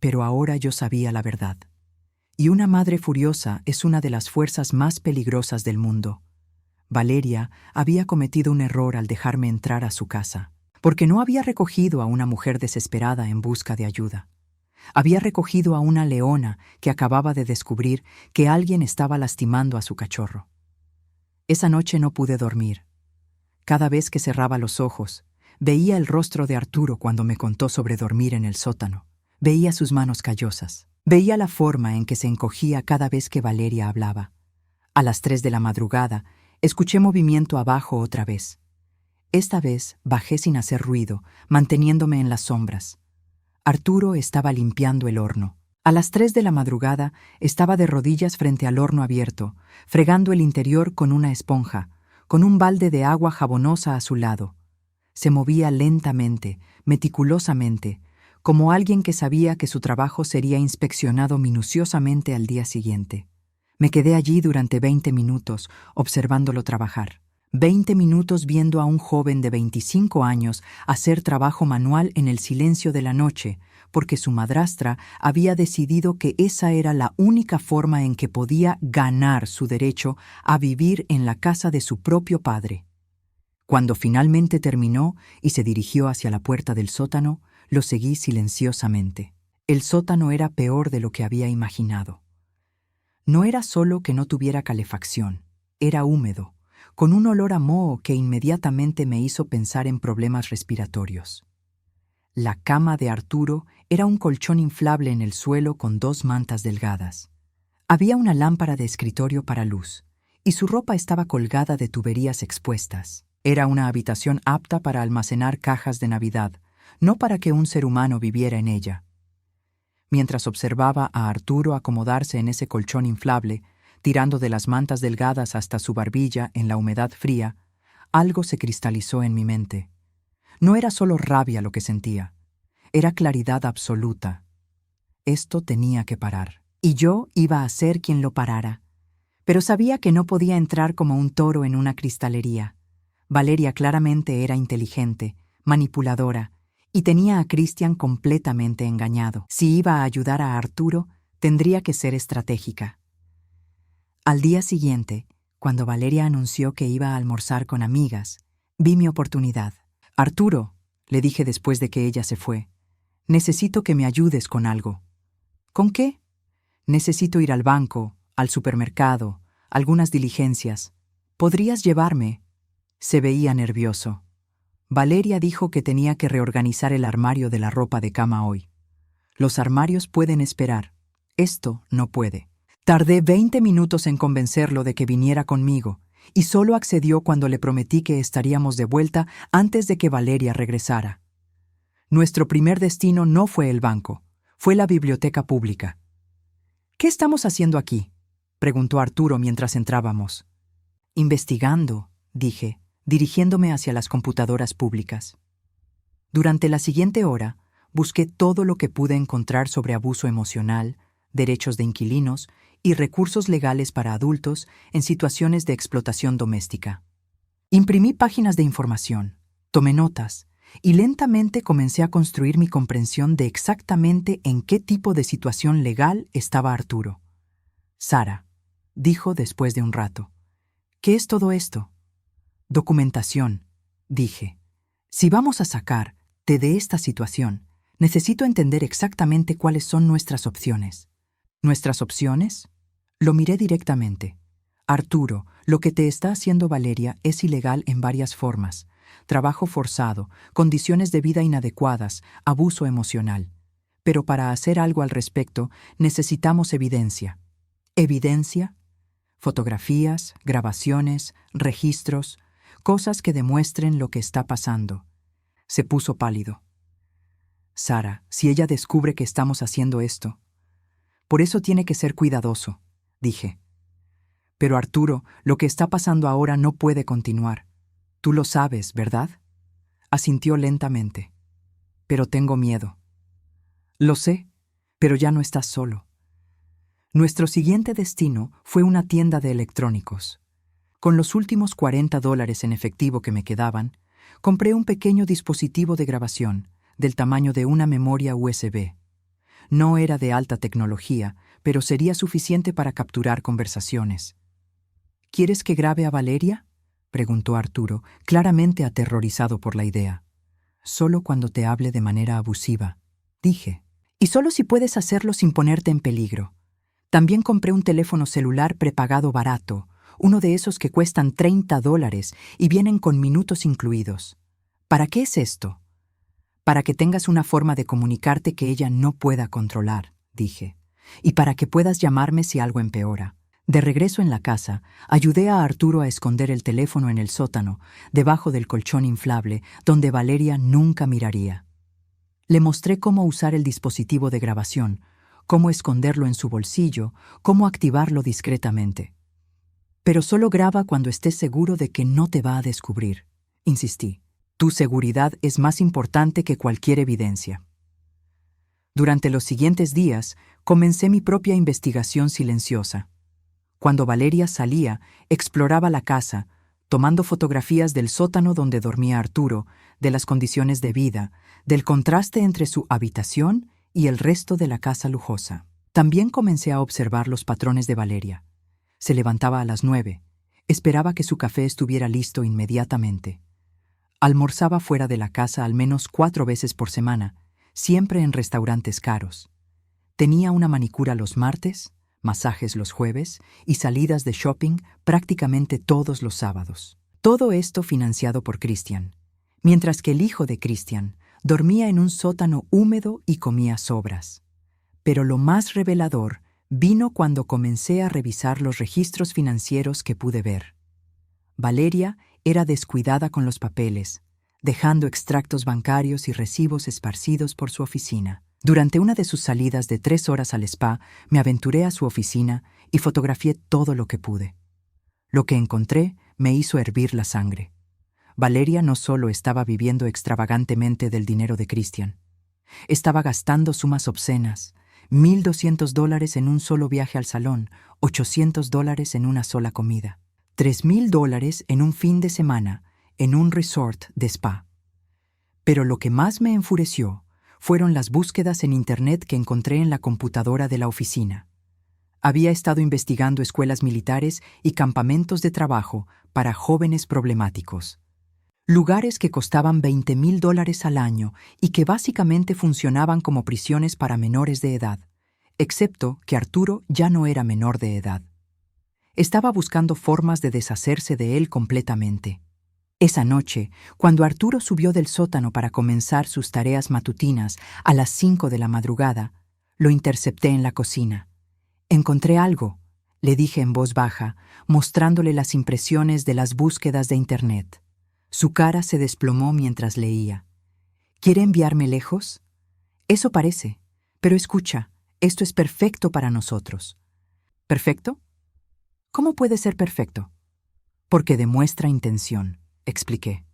Pero ahora yo sabía la verdad. Y una madre furiosa es una de las fuerzas más peligrosas del mundo. Valeria había cometido un error al dejarme entrar a su casa, porque no había recogido a una mujer desesperada en busca de ayuda. Había recogido a una leona que acababa de descubrir que alguien estaba lastimando a su cachorro. Esa noche no pude dormir. Cada vez que cerraba los ojos, veía el rostro de Arturo cuando me contó sobre dormir en el sótano. Veía sus manos callosas. Veía la forma en que se encogía cada vez que Valeria hablaba. A las 3 de la madrugada, escuché movimiento abajo otra vez. Esta vez bajé sin hacer ruido, manteniéndome en las sombras. Arturo estaba limpiando el horno. A las 3 de la madrugada estaba de rodillas frente al horno abierto, fregando el interior con una esponja, con un balde de agua jabonosa a su lado. Se movía lentamente, meticulosamente, como alguien que sabía que su trabajo sería inspeccionado minuciosamente al día siguiente. Me quedé allí durante 20 minutos, observándolo trabajar. 20 minutos viendo a un joven de 25 años hacer trabajo manual en el silencio de la noche, porque su madrastra había decidido que esa era la única forma en que podía ganar su derecho a vivir en la casa de su propio padre. Cuando finalmente terminó y se dirigió hacia la puerta del sótano, lo seguí silenciosamente. El sótano era peor de lo que había imaginado. No era solo que no tuviera calefacción, era húmedo, con un olor a moho que inmediatamente me hizo pensar en problemas respiratorios. La cama de Arturo era un colchón inflable en el suelo con 2 mantas delgadas. Había una lámpara de escritorio para luz, y su ropa estaba colgada de tuberías expuestas. Era una habitación apta para almacenar cajas de Navidad, no para que un ser humano viviera en ella. Mientras observaba a Arturo acomodarse en ese colchón inflable, tirando de las mantas delgadas hasta su barbilla en la humedad fría, algo se cristalizó en mi mente. No era solo rabia lo que sentía, era claridad absoluta. Esto tenía que parar, y yo iba a ser quien lo parara. Pero sabía que no podía entrar como un toro en una cristalería. Valeria claramente era inteligente, manipuladora, y tenía a Christian completamente engañado. Si iba a ayudar a Arturo, tendría que ser estratégica. Al día siguiente, cuando Valeria anunció que iba a almorzar con amigas, vi mi oportunidad. «Arturo», le dije después de que ella se fue, «necesito que me ayudes con algo». «¿Con qué?» «Necesito ir al banco, al supermercado, algunas diligencias. ¿Podrías llevarme?» Se veía nervioso. Valeria dijo que tenía que reorganizar el armario de la ropa de cama hoy. Los armarios pueden esperar. Esto no puede. Tardé 20 minutos en convencerlo de que viniera conmigo, y solo accedió cuando le prometí que estaríamos de vuelta antes de que Valeria regresara. Nuestro primer destino no fue el banco, fue la biblioteca pública. «¿Qué estamos haciendo aquí?», preguntó Arturo mientras entrábamos. «Investigando», dije, dirigiéndome hacia las computadoras públicas. Durante la siguiente hora, busqué todo lo que pude encontrar sobre abuso emocional, derechos de inquilinos y recursos legales para adultos en situaciones de explotación doméstica. Imprimí páginas de información, tomé notas y lentamente comencé a construir mi comprensión de exactamente en qué tipo de situación legal estaba Arturo. «Sara», dijo después de un rato, «¿qué es todo esto?». «Documentación», dije. «Si vamos a sacarte de esta situación, necesito entender exactamente cuáles son nuestras opciones». «¿Nuestras opciones?». Lo miré directamente. «Arturo, lo que te está haciendo Valeria es ilegal en varias formas. Trabajo forzado, condiciones de vida inadecuadas, abuso emocional. Pero para hacer algo al respecto, necesitamos evidencia». «¿Evidencia?». «Fotografías, grabaciones, registros, cosas que demuestren lo que está pasando». Se puso pálido. «Sara, si ella descubre que estamos haciendo esto». «Por eso tiene que ser cuidadoso», dije. «Pero Arturo, lo que está pasando ahora no puede continuar. Tú lo sabes, ¿verdad?». Asintió lentamente. «Pero tengo miedo». «Lo sé, pero ya no estás solo». Nuestro siguiente destino fue una tienda de electrónicos. Con los últimos $40 en efectivo que me quedaban, compré un pequeño dispositivo de grabación, del tamaño de una memoria USB. No era de alta tecnología, pero sería suficiente para capturar conversaciones. «¿Quieres que grabe a Valeria?», preguntó Arturo, claramente aterrorizado por la idea. «Solo cuando te hable de manera abusiva», dije. «Y solo si puedes hacerlo sin ponerte en peligro». También compré un teléfono celular prepagado barato, uno de esos que cuestan $30 y vienen con minutos incluidos. ¿Para qué es esto? «Para que tengas una forma de comunicarte que ella no pueda controlar», dije, «y para que puedas llamarme si algo empeora». De regreso en la casa, ayudé a Arturo a esconder el teléfono en el sótano, debajo del colchón inflable, donde Valeria nunca miraría. Le mostré cómo usar el dispositivo de grabación, cómo esconderlo en su bolsillo, cómo activarlo discretamente. «Pero solo graba cuando estés seguro de que no te va a descubrir», insistí. «Tu seguridad es más importante que cualquier evidencia». Durante los siguientes días, comencé mi propia investigación silenciosa. Cuando Valeria salía, exploraba la casa, tomando fotografías del sótano donde dormía Arturo, de las condiciones de vida, del contraste entre su habitación y el resto de la casa lujosa. También comencé a observar los patrones de Valeria. Se levantaba a las 9. Esperaba que su café estuviera listo inmediatamente. Almorzaba fuera de la casa al menos 4 veces por semana, siempre en restaurantes caros. Tenía una manicura los martes, masajes los jueves y salidas de shopping prácticamente todos los sábados. Todo esto financiado por Christian, mientras que el hijo de Christian dormía en un sótano húmedo y comía sobras. Pero lo más revelador vino cuando comencé a revisar los registros financieros que pude ver. Valeria era descuidada con los papeles, dejando extractos bancarios y recibos esparcidos por su oficina. Durante una de sus salidas de 3 horas al spa, me aventuré a su oficina y fotografié todo lo que pude. Lo que encontré me hizo hervir la sangre. Valeria no solo estaba viviendo extravagantemente del dinero de Christian. Estaba gastando sumas obscenas, $1,200 en un solo viaje al salón, $800 en una sola comida, $3,000 en un fin de semana en un resort de spa. Pero lo que más me enfureció fueron las búsquedas en Internet que encontré en la computadora de la oficina. Había estado investigando escuelas militares y campamentos de trabajo para jóvenes problemáticos. Lugares que costaban $20,000 al año y que básicamente funcionaban como prisiones para menores de edad, excepto que Arturo ya no era menor de edad. Estaba buscando formas de deshacerse de él completamente. Esa noche, cuando Arturo subió del sótano para comenzar sus tareas matutinas a las 5 de la madrugada, lo intercepté en la cocina. «Encontré algo», le dije en voz baja, mostrándole las impresiones de las búsquedas de Internet. Su cara se desplomó mientras leía. «¿Quiere enviarme lejos?» «Eso parece. Pero escucha, esto es perfecto para nosotros». ¿Perfecto? ¿Cómo puede ser perfecto? Porque demuestra intención, expliqué.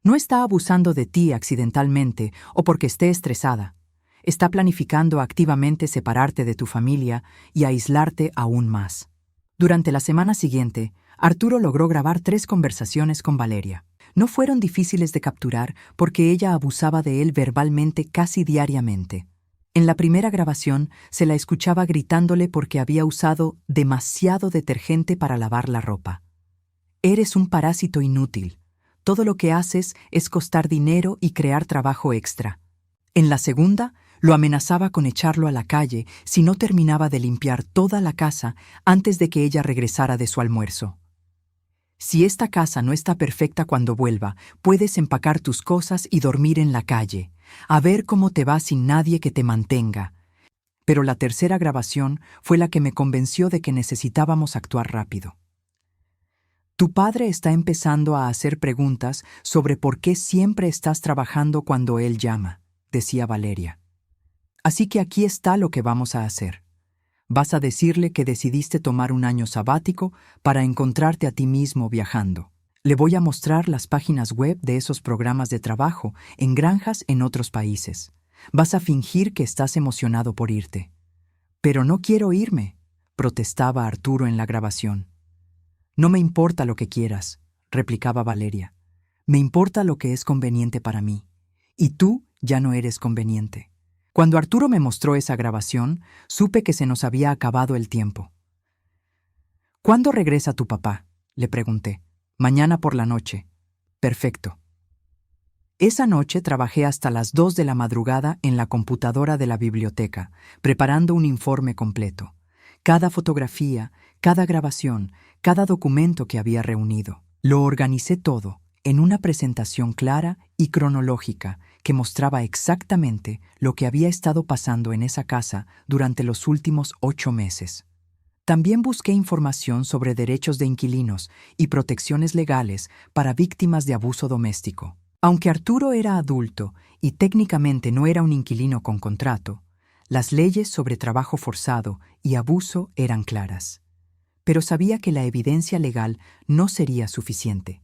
No está abusando de ti accidentalmente o porque esté estresada. Está planificando activamente separarte de tu familia y aislarte aún más. Durante la semana siguiente, Arturo logró grabar 3 conversaciones con Valeria. No fueron difíciles de capturar porque ella abusaba de él verbalmente casi diariamente. En la primera grabación se la escuchaba gritándole porque había usado demasiado detergente para lavar la ropa. «Eres un parásito inútil. Todo lo que haces es costar dinero y crear trabajo extra». En la segunda, lo amenazaba con echarlo a la calle si no terminaba de limpiar toda la casa antes de que ella regresara de su almuerzo. «Si esta casa no está perfecta cuando vuelva, puedes empacar tus cosas y dormir en la calle. A ver cómo te va sin nadie que te mantenga». Pero la tercera grabación fue la que me convenció de que necesitábamos actuar rápido. «Tu padre está empezando a hacer preguntas sobre por qué siempre estás trabajando cuando él llama», decía Valeria. «Así que aquí está lo que vamos a hacer. Vas a decirle que decidiste tomar un año sabático para encontrarte a ti mismo viajando. Le voy a mostrar las páginas web de esos programas de trabajo en granjas en otros países. Vas a fingir que estás emocionado por irte». «Pero no quiero irme», protestaba Arturo en la grabación. «No me importa lo que quieras», replicaba Valeria. «Me importa lo que es conveniente para mí. Y tú ya no eres conveniente». Cuando Arturo me mostró esa grabación, supe que se nos había acabado el tiempo. «¿Cuándo regresa tu papá?», le pregunté. «Mañana por la noche». «Perfecto». Esa noche trabajé hasta las 2 de la madrugada en la computadora de la biblioteca, preparando un informe completo. Cada fotografía, cada grabación, cada documento que había reunido. Lo organicé todo en una presentación clara y cronológica que mostraba exactamente lo que había estado pasando en esa casa durante los últimos 8 meses. También busqué información sobre derechos de inquilinos y protecciones legales para víctimas de abuso doméstico. Aunque Arturo era adulto y técnicamente no era un inquilino con contrato, las leyes sobre trabajo forzado y abuso eran claras. Pero sabía que la evidencia legal no sería suficiente.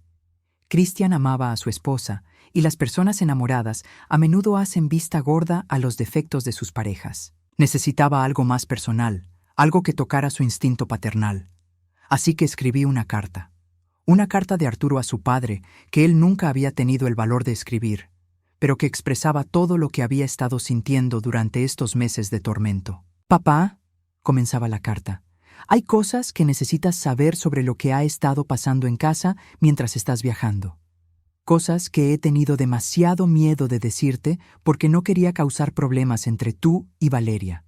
Christian amaba a su esposa, y las personas enamoradas a menudo hacen vista gorda a los defectos de sus parejas. Necesitaba algo más personal, algo que tocara su instinto paternal. Así que escribí una carta. Una carta de Arturo a su padre, que él nunca había tenido el valor de escribir, pero que expresaba todo lo que había estado sintiendo durante estos meses de tormento. «Papá», comenzaba la carta, «hay cosas que necesitas saber sobre lo que ha estado pasando en casa mientras estás viajando. Cosas que he tenido demasiado miedo de decirte porque no quería causar problemas entre tú y Valeria.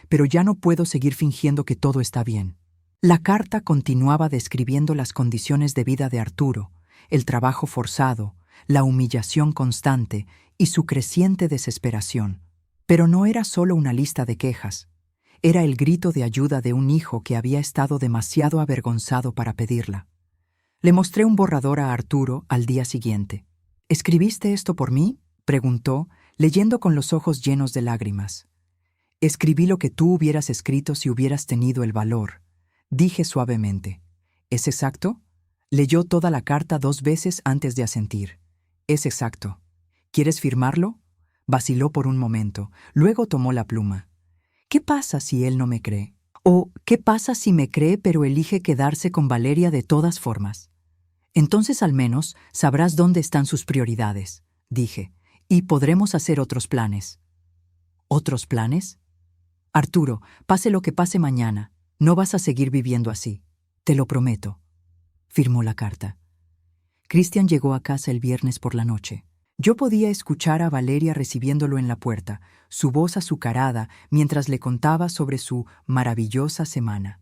Pero ya no puedo seguir fingiendo que todo está bien». La carta continuaba describiendo las condiciones de vida de Arturo, el trabajo forzado, la humillación constante y su creciente desesperación. Pero no era solo una lista de quejas. Era el grito de ayuda de un hijo que había estado demasiado avergonzado para pedirla. Le mostré un borrador a Arturo al día siguiente. «¿Escribiste esto por mí?», preguntó, leyendo con los ojos llenos de lágrimas. «Escribí lo que tú hubieras escrito si hubieras tenido el valor», dije suavemente. «¿Es exacto?». Leyó toda la carta 2 veces antes de asentir. «Es exacto». «¿Quieres firmarlo?». Vaciló por un momento, luego tomó la pluma. «¿Qué pasa si él no me cree? ¿O qué pasa si me cree pero elige quedarse con Valeria de todas formas?». «Entonces al menos sabrás dónde están sus prioridades», dije, «y podremos hacer otros planes». «¿Otros planes?». «Arturo, pase lo que pase mañana, no vas a seguir viviendo así. Te lo prometo». Firmó la carta. Christian llegó a casa el viernes por la noche. Yo podía escuchar a Valeria recibiéndolo en la puerta, su voz azucarada mientras le contaba sobre su maravillosa semana.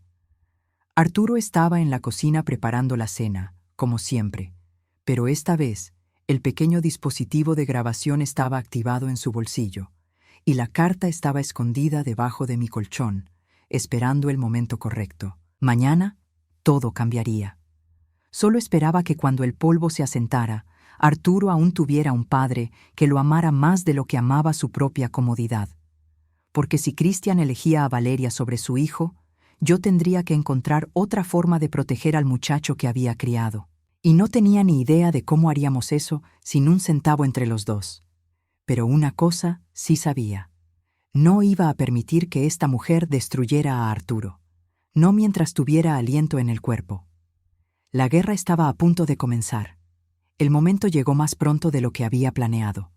Arturo estaba en la cocina preparando la cena, como siempre, Pero esta vez, el pequeño dispositivo de grabación estaba activado en su bolsillo, y la carta estaba escondida debajo de mi colchón, esperando el momento correcto. Mañana, todo cambiaría. Solo esperaba que cuando el polvo se asentara, Arturo aún tuviera un padre que lo amara más de lo que amaba su propia comodidad. Porque si Cristian elegía a Valeria sobre su hijo, yo tendría que encontrar otra forma de proteger al muchacho que había criado. Y no tenía ni idea de cómo haríamos eso sin un centavo entre los dos. Pero una cosa sí sabía. No iba a permitir que esta mujer destruyera a Arturo. No mientras tuviera aliento en el cuerpo. La guerra estaba a punto de comenzar. El momento llegó más pronto de lo que había planeado.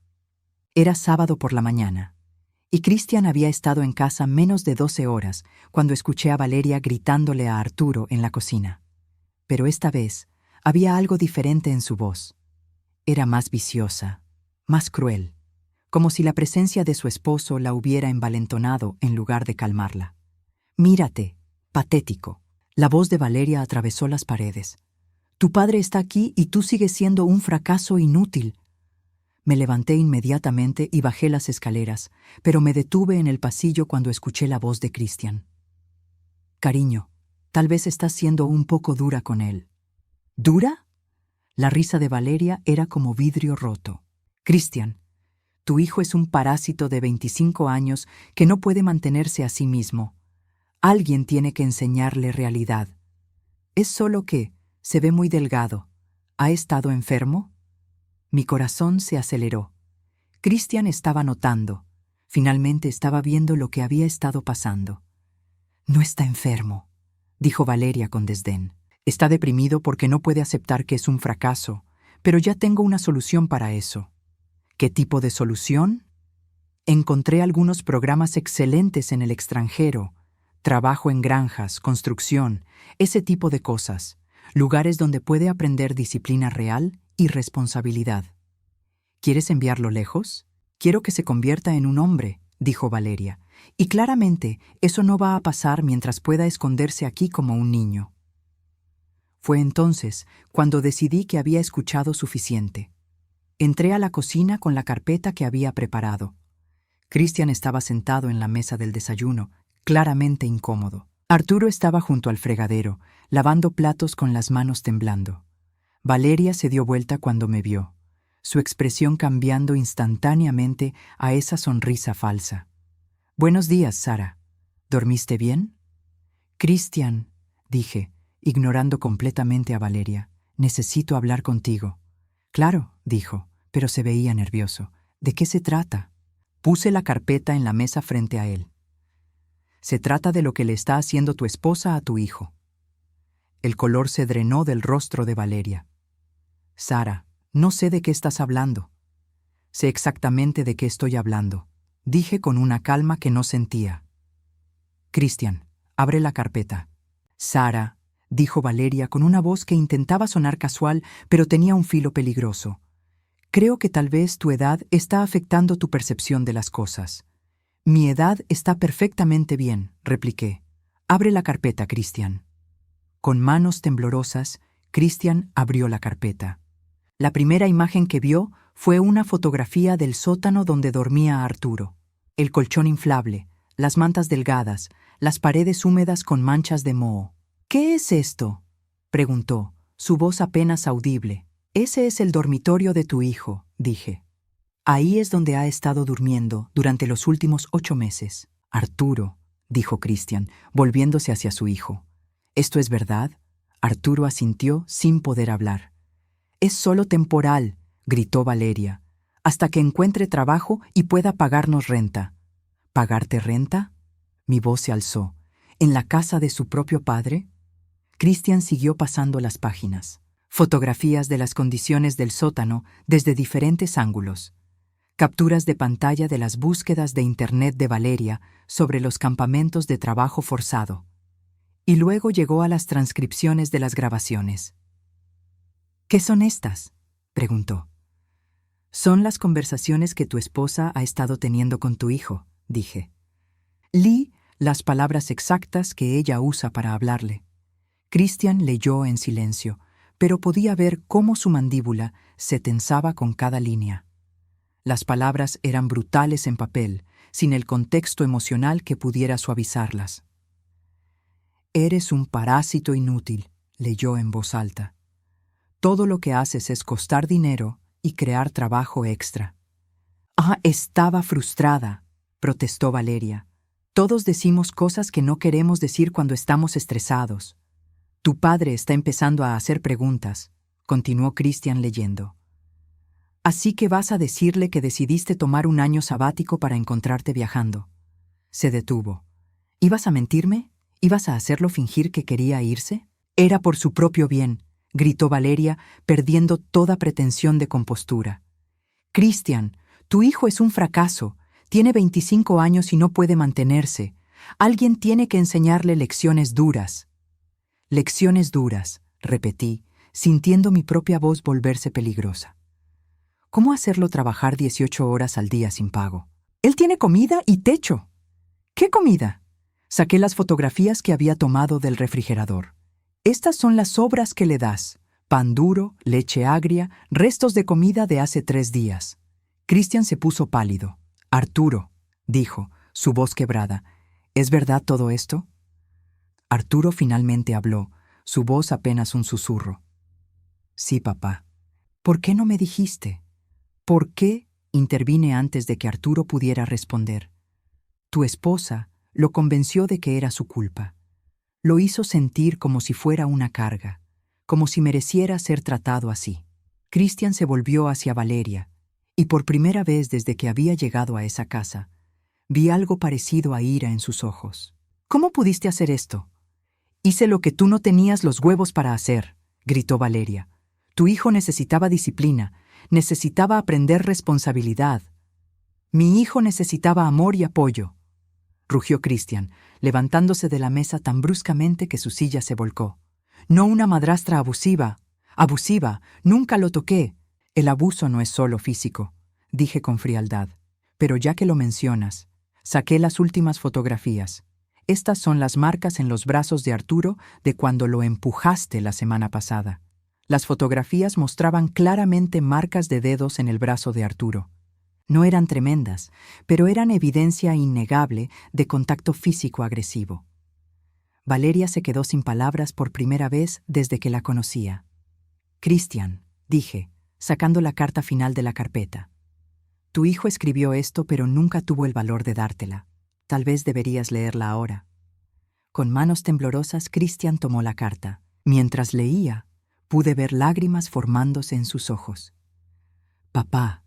Era sábado por la mañana, y Cristian había estado en casa menos de 12 horas cuando escuché a Valeria gritándole a Arturo en la cocina. Pero esta vez había algo diferente en su voz. Era más viciosa, más cruel, como si la presencia de su esposo la hubiera envalentonado en lugar de calmarla. «Mírate, patético». La voz de Valeria atravesó las paredes. «Tu padre está aquí y tú sigues siendo un fracaso inútil». Me levanté inmediatamente y bajé las escaleras, pero me detuve en el pasillo cuando escuché la voz de Cristian. «Cariño, tal vez estás siendo un poco dura con él». «¿Dura?» La risa de Valeria era como vidrio roto. «Cristian, tu hijo es un parásito de 25 años que no puede mantenerse a sí mismo. Alguien tiene que enseñarle realidad. Es solo que se ve muy delgado. ¿Ha estado enfermo?» Mi corazón se aceleró. Cristian estaba notando. Finalmente estaba viendo lo que había estado pasando. «No está enfermo», dijo Valeria con desdén. «Está deprimido porque no puede aceptar que es un fracaso, pero ya tengo una solución para eso». «¿Qué tipo de solución?» «Encontré algunos programas excelentes en el extranjero. Trabajo en granjas, construcción, ese tipo de cosas. Lugares donde puede aprender disciplina real y responsabilidad». «¿Quieres enviarlo lejos?» «Quiero que se convierta en un hombre», dijo Valeria. «Y claramente eso no va a pasar mientras pueda esconderse aquí como un niño». Fue entonces cuando decidí que había escuchado suficiente. Entré a la cocina con la carpeta que había preparado. Cristian estaba sentado en la mesa del desayuno, claramente incómodo. Arturo estaba junto al fregadero, lavando platos con las manos temblando. Valeria se dio vuelta cuando me vio, su expresión cambiando instantáneamente a esa sonrisa falsa. «Buenos días, Sara. ¿Dormiste bien?» «Cristian», dije, ignorando completamente a Valeria, «necesito hablar contigo». «Claro», dijo, pero se veía nervioso. «¿De qué se trata?» Puse la carpeta en la mesa frente a él. «Se trata de lo que le está haciendo tu esposa a tu hijo». El color se drenó del rostro de Valeria. «Sara, no sé de qué estás hablando». «Sé exactamente de qué estoy hablando», dije con una calma que no sentía. «Cristian, abre la carpeta». «Sara», dijo Valeria con una voz que intentaba sonar casual, pero tenía un filo peligroso. «Creo que tal vez tu edad está afectando tu percepción de las cosas». «Mi edad está perfectamente bien», repliqué. «Abre la carpeta, Cristian». Con manos temblorosas, Cristian abrió la carpeta. La primera imagen que vio fue una fotografía del sótano donde dormía Arturo. El colchón inflable, las mantas delgadas, las paredes húmedas con manchas de moho. «¿Qué es esto?», preguntó, su voz apenas audible. «Ese es el dormitorio de tu hijo», dije. «Ahí es donde ha estado durmiendo durante los últimos 8 meses». «Arturo», dijo Cristian, volviéndose hacia su hijo. «¿Esto es verdad?». Arturo asintió sin poder hablar. «Es solo temporal», gritó Valeria, «hasta que encuentre trabajo y pueda pagarnos renta». «¿Pagarte renta?». Mi voz se alzó. ¿En la casa de su propio padre? Cristian siguió pasando las páginas. Fotografías de las condiciones del sótano desde diferentes ángulos. Capturas de pantalla de las búsquedas de Internet de Valeria sobre los campamentos de trabajo forzado. Y luego llegó a las transcripciones de las grabaciones. «¿Qué son estas?», preguntó. «Son las conversaciones que tu esposa ha estado teniendo con tu hijo», dije. Leí las palabras exactas que ella usa para hablarle. Cristian leyó en silencio, pero podía ver cómo su mandíbula se tensaba con cada línea. Las palabras eran brutales en papel, sin el contexto emocional que pudiera suavizarlas. «Eres un parásito inútil», leyó en voz alta. «Todo lo que haces es costar dinero y crear trabajo extra». Estaba frustrada, protestó Valeria. «Todos decimos cosas que no queremos decir cuando estamos estresados». «Tu padre está empezando a hacer preguntas», continuó Christian leyendo. «Así que vas a decirle que decidiste tomar un año sabático para encontrarte viajando». Se detuvo. «¿Ibas a mentirme? ¿Ibas a hacerlo fingir que quería irse?» «Era por su propio bien», gritó Valeria, perdiendo toda pretensión de compostura. «Christian, tu hijo es un fracaso. Tiene 25 años y no puede mantenerse. Alguien tiene que enseñarle lecciones duras». «Lecciones duras», repetí, sintiendo mi propia voz volverse peligrosa. ¿Cómo hacerlo trabajar 18 horas al día sin pago? Él tiene comida y techo. ¿Qué comida? Saqué las fotografías que había tomado del refrigerador. Estas son las sobras que le das: pan duro, leche agria, restos de comida de hace 3 días. Christian se puso pálido. «Arturo», dijo, su voz quebrada, «¿es verdad todo esto?» Arturo finalmente habló, su voz apenas un susurro. «Sí, papá». «¿Por qué no me dijiste?» «¿Por qué?» intervine antes de que Arturo pudiera responder. «Tu esposa lo convenció de que era su culpa. Lo hizo sentir como si fuera una carga, como si mereciera ser tratado así». Christian se volvió hacia Valeria, y por primera vez desde que había llegado a esa casa, vi algo parecido a ira en sus ojos. «¿Cómo pudiste hacer esto?» «Hice lo que tú no tenías los huevos para hacer», gritó Valeria. «Tu hijo necesitaba disciplina, necesitaba aprender responsabilidad. Mi hijo necesitaba amor y apoyo», rugió Christian, levantándose de la mesa tan bruscamente que su silla se volcó. «No una madrastra abusiva. Abusiva, nunca lo toqué». «El abuso no es solo físico», dije con frialdad. «Pero ya que lo mencionas, saqué las últimas fotografías. Estas son las marcas en los brazos de Arturo de cuando lo empujaste la semana pasada». Las fotografías mostraban claramente marcas de dedos en el brazo de Arturo. No eran tremendas, pero eran evidencia innegable de contacto físico agresivo. Valeria se quedó sin palabras por primera vez desde que la conocía. «Christian», dije, sacando la carta final de la carpeta. «Tu hijo escribió esto, pero nunca tuvo el valor de dártela. Tal vez deberías leerla ahora». Con manos temblorosas, Christian tomó la carta. Mientras leía, pude ver lágrimas formándose en sus ojos. «Papá,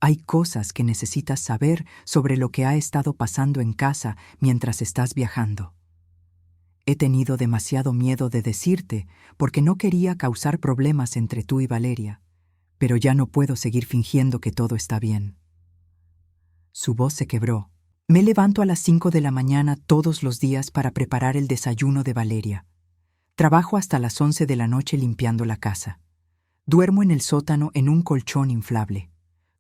hay cosas que necesitas saber sobre lo que ha estado pasando en casa mientras estás viajando. He tenido demasiado miedo de decirte porque no quería causar problemas entre tú y Valeria, pero ya no puedo seguir fingiendo que todo está bien». Su voz se quebró. «Me levanto a las 5 de la mañana todos los días para preparar el desayuno de Valeria. Trabajo hasta las 11 de la noche limpiando la casa. Duermo en el sótano en un colchón inflable,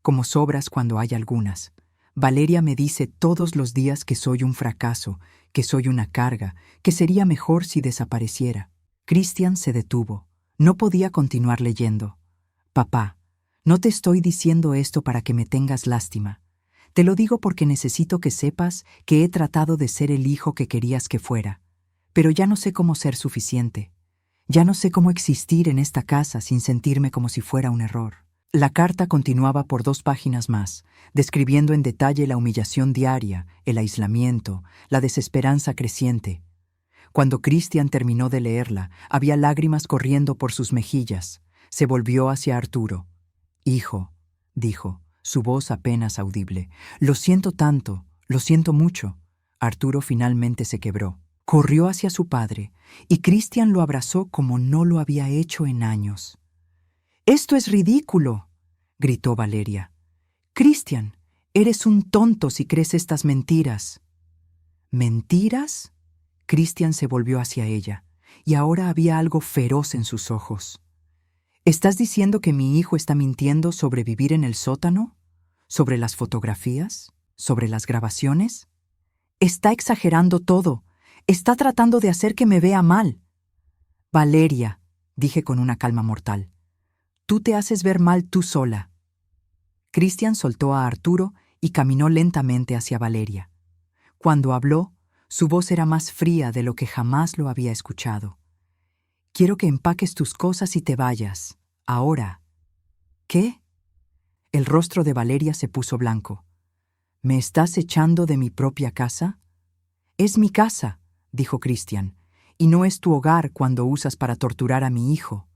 como sobras cuando hay algunas. Valeria me dice todos los días que soy un fracaso, que soy una carga, que sería mejor si desapareciera». Christian se detuvo. No podía continuar leyendo. «Papá, no te estoy diciendo esto para que me tengas lástima. Te lo digo porque necesito que sepas que he tratado de ser el hijo que querías que fuera. Pero ya no sé cómo ser suficiente. Ya no sé cómo existir en esta casa sin sentirme como si fuera un error». La carta continuaba por 2 páginas más, describiendo en detalle la humillación diaria, el aislamiento, la desesperanza creciente. Cuando Christian terminó de leerla, había lágrimas corriendo por sus mejillas. Se volvió hacia Arturo. «Hijo», dijo, su voz apenas audible, «lo siento tanto, lo siento mucho». Arturo finalmente se quebró. Corrió hacia su padre, y Christian lo abrazó como no lo había hecho en años. «¡Esto es ridículo!», gritó Valeria. «Christian, eres un tonto si crees estas mentiras». «¿Mentiras?». Christian se volvió hacia ella, y ahora había algo feroz en sus ojos. «¿Estás diciendo que mi hijo está mintiendo sobre vivir en el sótano? ¿Sobre las fotografías? ¿Sobre las grabaciones? Está exagerando todo. Está tratando de hacer que me vea mal». «Valeria», dije con una calma mortal. Tú te haces ver mal tú sola. Cristian soltó a Arturo y caminó lentamente hacia Valeria. Cuando habló, su voz era más fría de lo que jamás lo había escuchado. Quiero que empaques tus cosas y te vayas. Ahora. ¿Qué? El rostro de Valeria se puso blanco. ¿Me estás echando de mi propia casa? Es mi casa, dijo Cristian, y no es tu hogar cuando usas para torturar a mi hijo.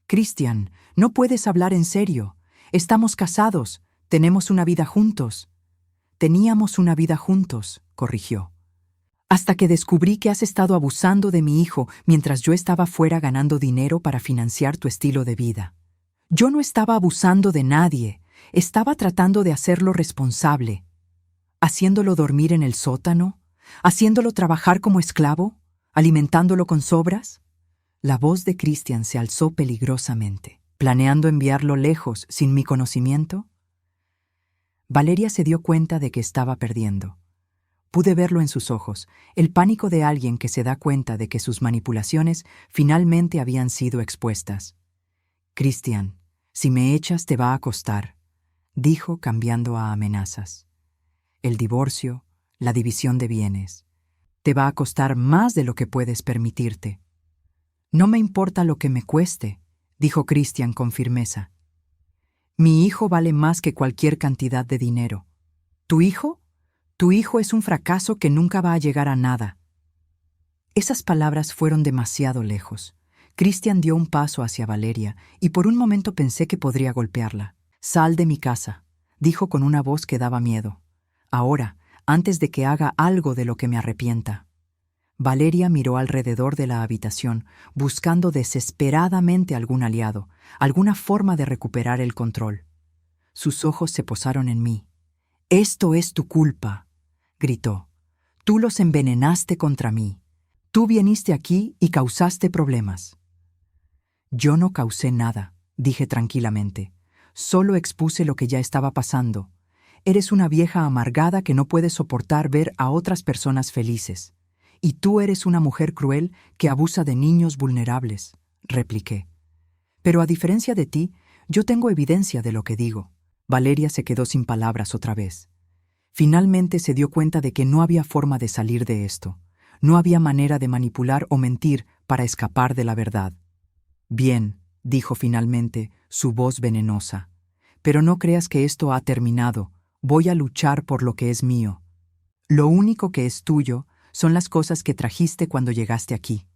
Cristian, no puedes hablar en serio. Estamos casados, tenemos una vida juntos. Teníamos una vida juntos, corrigió. Hasta que descubrí que has estado abusando de mi hijo mientras yo estaba fuera ganando dinero para financiar tu estilo de vida. Yo no estaba abusando de nadie, estaba tratando de hacerlo responsable. Haciéndolo dormir en el sótano, haciéndolo trabajar como esclavo, alimentándolo con sobras. La voz de Cristian se alzó peligrosamente. ¿Planeando enviarlo lejos sin mi conocimiento? Valeria se dio cuenta de que estaba perdiendo. Pude verlo en sus ojos, el pánico de alguien que se da cuenta de que sus manipulaciones finalmente habían sido expuestas. Cristian, si me echas te va a costar, dijo cambiando a amenazas. El divorcio, la división de bienes. Te va a costar más de lo que puedes permitirte. No me importa lo que me cueste, dijo Cristian con firmeza. Mi hijo vale más que cualquier cantidad de dinero. ¿Tu hijo? Tu hijo es un fracaso que nunca va a llegar a nada. Esas palabras fueron demasiado lejos. Cristian dio un paso hacia Valeria y por un momento pensé que podría golpearla. Sal de mi casa, dijo con una voz que daba miedo. Ahora, antes de que haga algo de lo que me arrepienta. Valeria miró alrededor de la habitación, buscando desesperadamente algún aliado, alguna forma de recuperar el control. Sus ojos se posaron en mí. «Esto es tu culpa», gritó. «Tú los envenenaste contra mí. Tú viniste aquí y causaste problemas». Yo no causé nada, dije tranquilamente. Solo expuse lo que ya estaba pasando. Eres una vieja amargada que no puede soportar ver a otras personas felices. Y tú eres una mujer cruel que abusa de niños vulnerables, repliqué. Pero a diferencia de ti, yo tengo evidencia de lo que digo. Valeria se quedó sin palabras otra vez. Finalmente se dio cuenta de que no había forma de salir de esto. No había manera de manipular o mentir para escapar de la verdad. Bien, dijo finalmente, su voz venenosa. Pero no creas que esto ha terminado. Voy a luchar por lo que es mío. Lo único que es tuyo son las cosas que trajiste cuando llegaste aquí,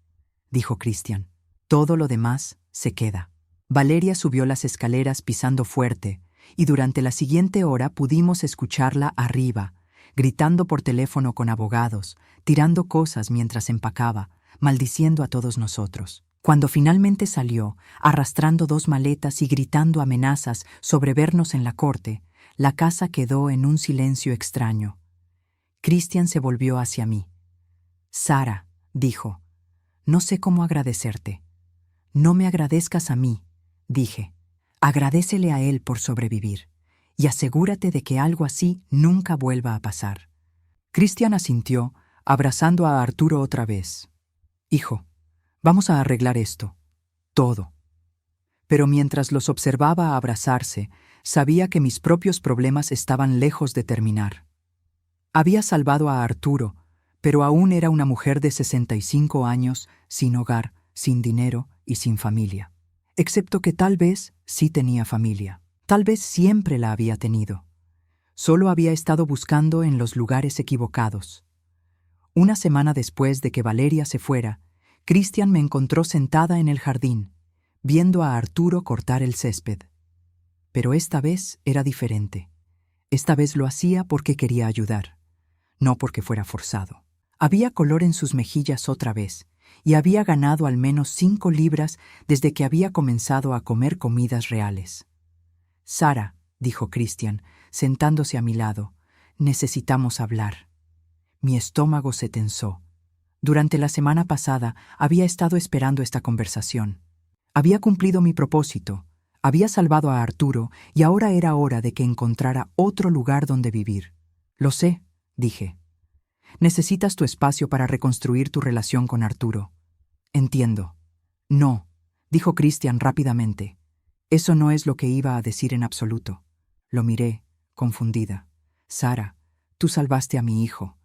dijo Cristian. Todo lo demás se queda. Valeria subió las escaleras pisando fuerte, y durante la siguiente hora pudimos escucharla arriba, gritando por teléfono con abogados, tirando cosas mientras empacaba, maldiciendo a todos nosotros. Cuando finalmente salió, arrastrando 2 maletas y gritando amenazas sobre vernos en la corte, la casa quedó en un silencio extraño. Cristian se volvió hacia mí. «Sara», dijo, «no sé cómo agradecerte». «No me agradezcas a mí», dije. «Agradécele a él por sobrevivir, y asegúrate de que algo así nunca vuelva a pasar». Cristian asintió, abrazando a Arturo otra vez. «Hijo, vamos a arreglar esto. Todo». Pero mientras los observaba abrazarse, sabía que mis propios problemas estaban lejos de terminar. Había salvado a Arturo, pero aún era una mujer de 65 años, sin hogar, sin dinero y sin familia. Excepto que tal vez sí tenía familia. Tal vez siempre la había tenido. Solo había estado buscando en los lugares equivocados. Una semana después de que Valeria se fuera, Cristian me encontró sentada en el jardín, viendo a Arturo cortar el césped. Pero esta vez era diferente. Esta vez lo hacía porque quería ayudar, no porque fuera forzado. Había color en sus mejillas otra vez, y había ganado al menos 5 libras desde que había comenzado a comer comidas reales. «Sara», dijo Cristian, sentándose a mi lado, «necesitamos hablar». Mi estómago se tensó. Durante la semana pasada había estado esperando esta conversación. Había cumplido mi propósito, había salvado a Arturo y ahora era hora de que encontrara otro lugar donde vivir. «Lo sé», dije. «Necesitas tu espacio para reconstruir tu relación con Arturo». «Entiendo». «No», dijo Christian rápidamente. Eso no es lo que iba a decir en absoluto. Lo miré, confundida. Sara, tú salvaste a mi hijo.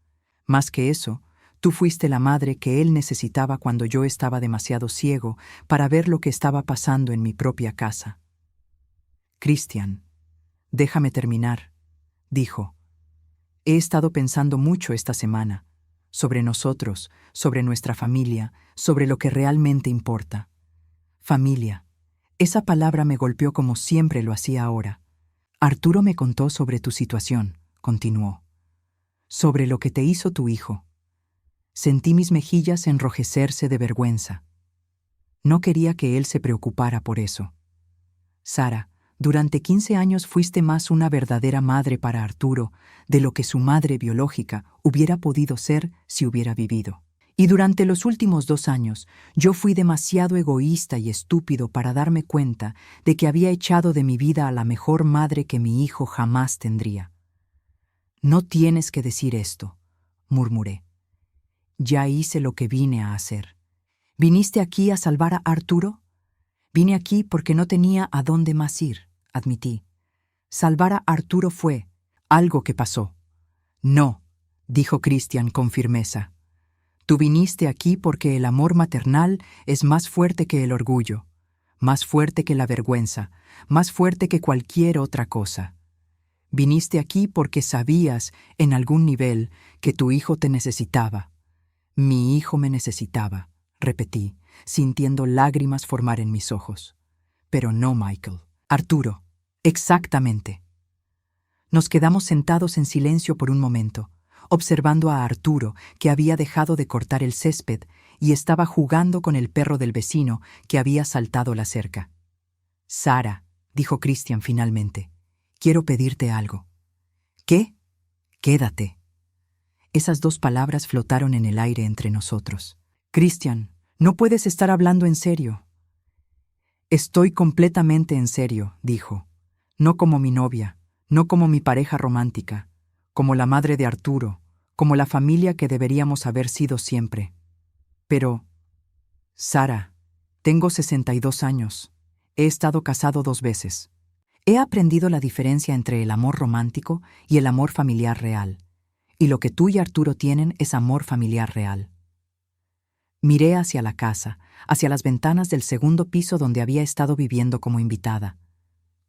Más que eso, tú fuiste la madre que él necesitaba cuando yo estaba demasiado ciego para ver lo que estaba pasando en mi propia casa. Christian, déjame terminar, dijo. He estado pensando mucho esta semana, sobre nosotros, sobre nuestra familia, sobre lo que realmente importa. Familia. Esa palabra me golpeó como siempre lo hacía ahora. Arturo me contó sobre tu situación, continuó. Sobre lo que te hizo tu hijo. Sentí mis mejillas enrojecerse de vergüenza. No quería que él se preocupara por eso. Sara, durante 15 años fuiste más una verdadera madre para Arturo de lo que su madre biológica hubiera podido ser si hubiera vivido. Y durante los últimos 2 años, yo fui demasiado egoísta y estúpido para darme cuenta de que había echado de mi vida a la mejor madre que mi hijo jamás tendría. No tienes que decir esto, murmuré. Ya hice lo que vine a hacer. ¿Viniste aquí a salvar a Arturo? Vine aquí porque no tenía a dónde más ir, admití. Salvar a Arturo fue algo que pasó. No, dijo Christian con firmeza. Tú viniste aquí porque el amor maternal es más fuerte que el orgullo, más fuerte que la vergüenza, más fuerte que cualquier otra cosa. Viniste aquí porque sabías, en algún nivel, que tu hijo te necesitaba. Mi hijo me necesitaba, repetí, sintiendo lágrimas formar en mis ojos. Pero no, Michael. Arturo. Exactamente. Nos quedamos sentados en silencio por un momento, observando a Arturo, que había dejado de cortar el césped y estaba jugando con el perro del vecino que había saltado la cerca. Sara, dijo Christian finalmente, quiero pedirte algo. ¿Qué? Quédate. Esas 2 palabras flotaron en el aire entre nosotros. Christian, no puedes estar hablando en serio. Estoy completamente en serio, dijo. No como mi novia, no como mi pareja romántica, como la madre de Arturo, como la familia que deberíamos haber sido siempre. Pero, Sara, tengo 62 años. He estado casado 2 veces. He aprendido la diferencia entre el amor romántico y el amor familiar real. Y lo que tú y Arturo tienen es amor familiar real. Miré hacia la casa, hacia las ventanas del segundo piso donde había estado viviendo como invitada.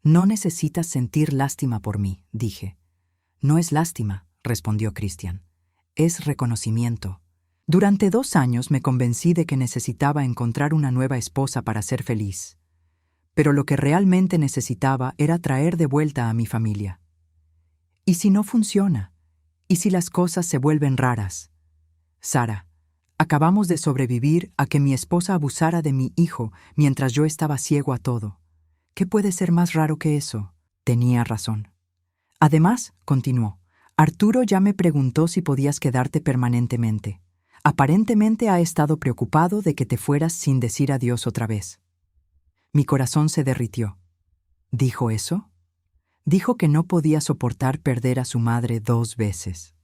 No necesitas sentir lástima por mí, dije. No es lástima, respondió Christian. Es reconocimiento. Durante 2 años me convencí de que necesitaba encontrar una nueva esposa para ser feliz. Pero lo que realmente necesitaba era traer de vuelta a mi familia. ¿Y si no funciona? ¿Y si las cosas se vuelven raras? Sara, acabamos de sobrevivir a que mi esposa abusara de mi hijo mientras yo estaba ciego a todo. ¿Qué puede ser más raro que eso? Tenía razón. Además, continuó, Arturo ya me preguntó si podías quedarte permanentemente. Aparentemente ha estado preocupado de que te fueras sin decir adiós otra vez. Mi corazón se derritió. ¿Dijo eso? Dijo que no podía soportar perder a su madre 2 veces.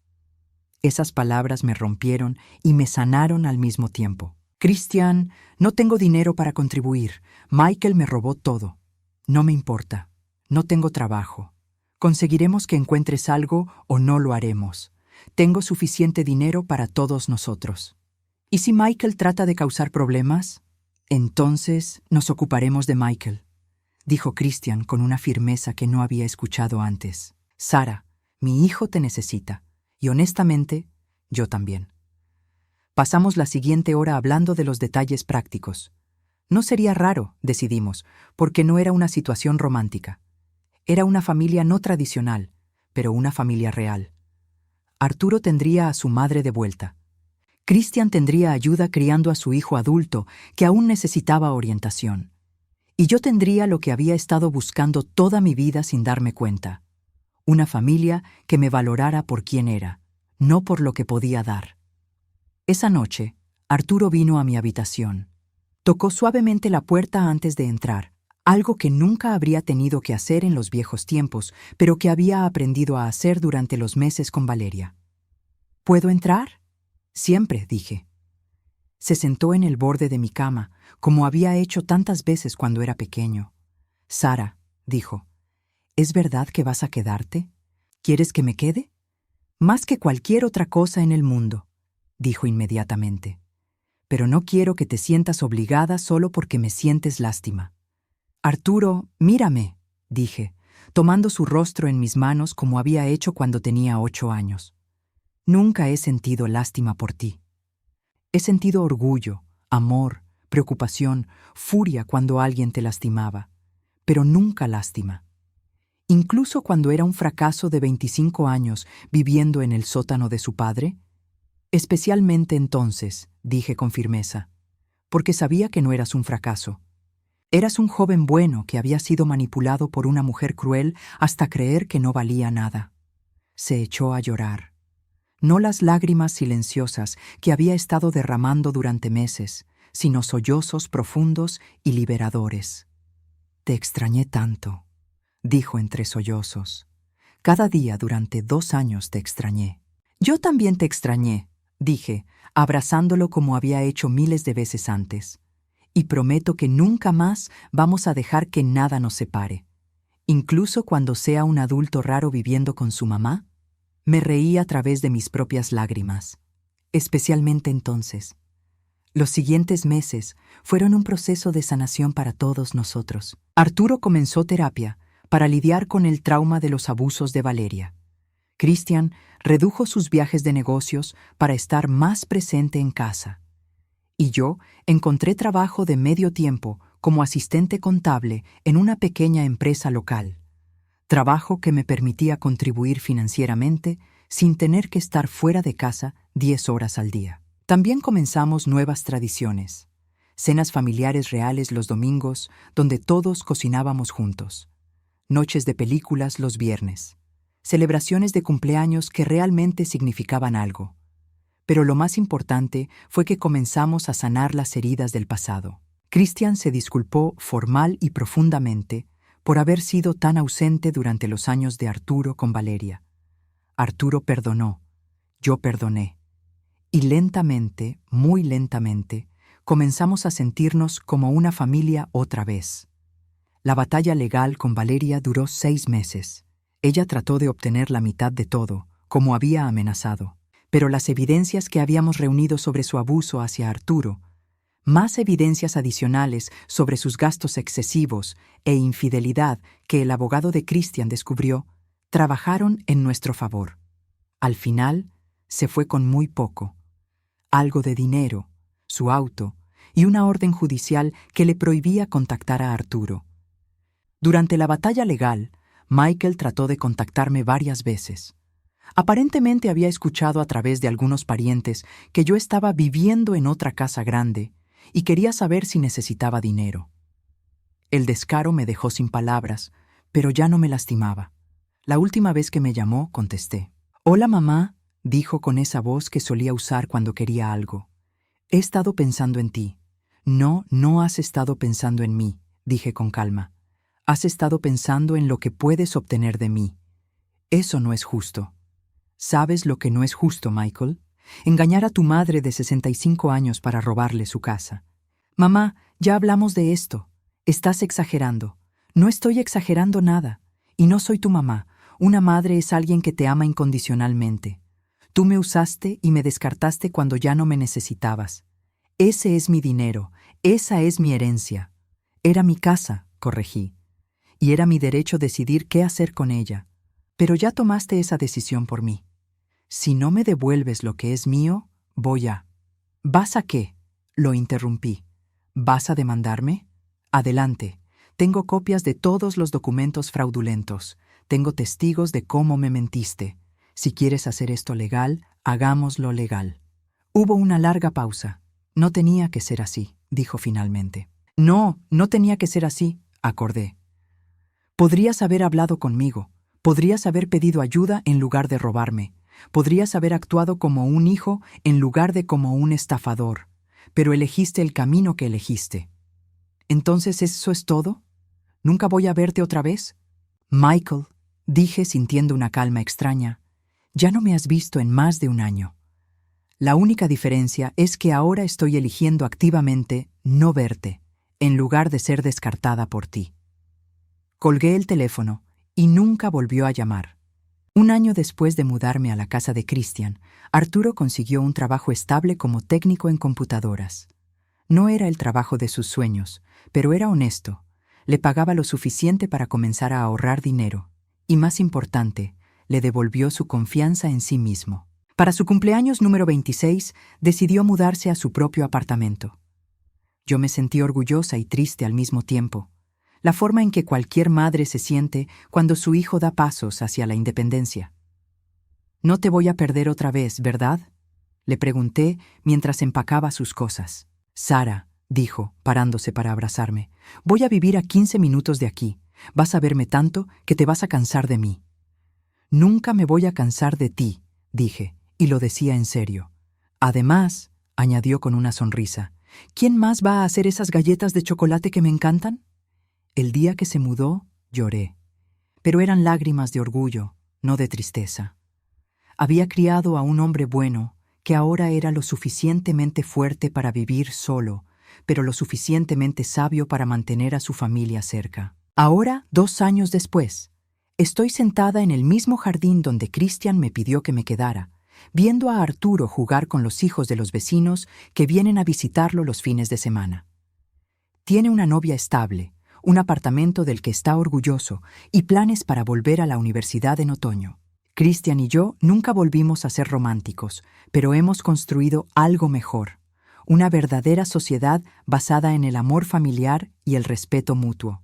Esas palabras me rompieron y me sanaron al mismo tiempo. Christian, no tengo dinero para contribuir. Michael me robó todo. No me importa. No tengo trabajo. Conseguiremos que encuentres algo o no lo haremos. Tengo suficiente dinero para todos nosotros. ¿Y si Michael trata de causar problemas? Entonces nos ocuparemos de Michael, dijo Christian con una firmeza que no había escuchado antes. Sara, mi hijo te necesita. Y honestamente, yo también. Pasamos la siguiente hora hablando de los detalles prácticos. No sería raro, decidimos, porque no era una situación romántica. Era una familia no tradicional, pero una familia real. Arturo tendría a su madre de vuelta. Christian tendría ayuda criando a su hijo adulto, que aún necesitaba orientación. Y yo tendría lo que había estado buscando toda mi vida sin darme cuenta. Una familia que me valorara por quien era, no por lo que podía dar. Esa noche, Arturo vino a mi habitación. Tocó suavemente la puerta antes de entrar, algo que nunca habría tenido que hacer en los viejos tiempos, pero que había aprendido a hacer durante los meses con Valeria. ¿Puedo entrar? Siempre, dije. Se sentó en el borde de mi cama, como había hecho tantas veces cuando era pequeño. «Sara», dijo, «¿es verdad que vas a quedarte? ¿Quieres que me quede?» «Más que cualquier otra cosa en el mundo», dijo inmediatamente. «Pero no quiero que te sientas obligada solo porque me sientes lástima». «Arturo, mírame», dije, tomando su rostro en mis manos como había hecho cuando tenía 8 años. «Nunca he sentido lástima por ti. He sentido orgullo, amor, preocupación, furia cuando alguien te lastimaba, pero nunca lástima. Incluso cuando era un fracaso de 25 años viviendo en el sótano de su padre. Especialmente entonces», dije con firmeza, «porque sabía que no eras un fracaso. Eras un joven bueno que había sido manipulado por una mujer cruel hasta creer que no valía nada». Se echó a llorar. No las lágrimas silenciosas que había estado derramando durante meses, sino sollozos profundos y liberadores. «Te extrañé tanto», dijo entre sollozos. «Cada día durante 2 años te extrañé». «Yo también te extrañé», dije, abrazándolo como había hecho miles de veces antes. «Y prometo que nunca más vamos a dejar que nada nos separe. Incluso cuando sea un adulto raro viviendo con su mamá». Me reí a través de mis propias lágrimas, especialmente entonces. Los siguientes meses fueron un proceso de sanación para todos nosotros. Arturo comenzó terapia para lidiar con el trauma de los abusos de Valeria. Christian redujo sus viajes de negocios para estar más presente en casa. Y yo encontré trabajo de medio tiempo como asistente contable en una pequeña empresa local. Trabajo que me permitía contribuir financieramente sin tener que estar fuera de casa 10 horas al día. También comenzamos nuevas tradiciones. Cenas familiares reales los domingos, donde todos cocinábamos juntos. Noches de películas los viernes. Celebraciones de cumpleaños que realmente significaban algo. Pero lo más importante fue que comenzamos a sanar las heridas del pasado. Christian se disculpó formal y profundamente por haber sido tan ausente durante los años de Arturo con Valeria. Arturo perdonó, yo perdoné. Y lentamente, muy lentamente, comenzamos a sentirnos como una familia otra vez. La batalla legal con Valeria duró 6 meses. Ella trató de obtener la mitad de todo, como había amenazado. Pero las evidencias que habíamos reunido sobre su abuso hacia Arturo, más evidencias adicionales sobre sus gastos excesivos e infidelidad que el abogado de Christian descubrió, trabajaron en nuestro favor. Al final, se fue con muy poco. Algo de dinero, su auto y una orden judicial que le prohibía contactar a Arturo. Durante la batalla legal, Michael trató de contactarme varias veces. Aparentemente había escuchado a través de algunos parientes que yo estaba viviendo en otra casa grande y quería saber si necesitaba dinero. El descaro me dejó sin palabras, pero ya no me lastimaba. La última vez que me llamó, contesté. «Hola, mamá», dijo con esa voz que solía usar cuando quería algo. «He estado pensando en ti». «No, no has estado pensando en mí», dije con calma. «Has estado pensando en lo que puedes obtener de mí. Eso no es justo». «¿Sabes lo que no es justo, Michael? Engañar a tu madre de 65 años para robarle su casa». «Mamá, ya hablamos de esto. Estás exagerando». «No estoy exagerando nada. Y no soy tu mamá. Una madre es alguien que te ama incondicionalmente. Tú me usaste y me descartaste cuando ya no me necesitabas. Ese es mi dinero. Esa es mi herencia». «Era mi casa», corregí. «Y era mi derecho decidir qué hacer con ella. Pero ya tomaste esa decisión por mí. Si no me devuelves lo que es mío, voy a». «¿Vas a qué?», lo interrumpí. «¿Vas a demandarme? Adelante. Tengo copias de todos los documentos fraudulentos. Tengo testigos de cómo me mentiste. Si quieres hacer esto legal, hagámoslo legal». Hubo una larga pausa. «No tenía que ser así», dijo finalmente. «No, no tenía que ser así», acordé. «Podrías haber hablado conmigo. Podrías haber pedido ayuda en lugar de robarme. Podrías haber actuado como un hijo en lugar de como un estafador. Pero elegiste el camino que elegiste». «¿Entonces eso es todo? ¿Nunca voy a verte otra vez?» «Michael», dije sintiendo una calma extraña, «ya no me has visto en más de 1 año. La única diferencia es que ahora estoy eligiendo activamente no verte, en lugar de ser descartada por ti. Colgué el teléfono y nunca volvió a llamar. Un año después de mudarme a la casa de Christian, Arturo consiguió un trabajo estable como técnico en computadoras. No era el trabajo de sus sueños, pero era honesto. Le pagaba lo suficiente para comenzar a ahorrar dinero. Y más importante, le devolvió su confianza en sí mismo. Para su cumpleaños número 26, decidió mudarse a su propio apartamento. Yo me sentí orgullosa y triste al mismo tiempo. La forma en que cualquier madre se siente cuando su hijo da pasos hacia la independencia. «No te voy a perder otra vez, ¿verdad?», le pregunté mientras empacaba sus cosas. «Sara», dijo, parándose para abrazarme, «voy a vivir a 15 minutos de aquí. Vas a verme tanto que te vas a cansar de mí». «Nunca me voy a cansar de ti», dije, y lo decía en serio. «Además», añadió con una sonrisa, «¿quién más va a hacer esas galletas de chocolate que me encantan?». El día que se mudó, lloré. Pero eran lágrimas de orgullo, no de tristeza. Había criado a un hombre bueno, que ahora era lo suficientemente fuerte para vivir solo, pero lo suficientemente sabio para mantener a su familia cerca. Ahora, 2 años después, estoy sentada en el mismo jardín donde Christian me pidió que me quedara, viendo a Arturo jugar con los hijos de los vecinos que vienen a visitarlo los fines de semana. Tiene una novia estable, un apartamento del que está orgulloso y planes para volver a la universidad en otoño. Christian y yo nunca volvimos a ser románticos, pero hemos construido algo mejor, una verdadera sociedad basada en el amor familiar y el respeto mutuo.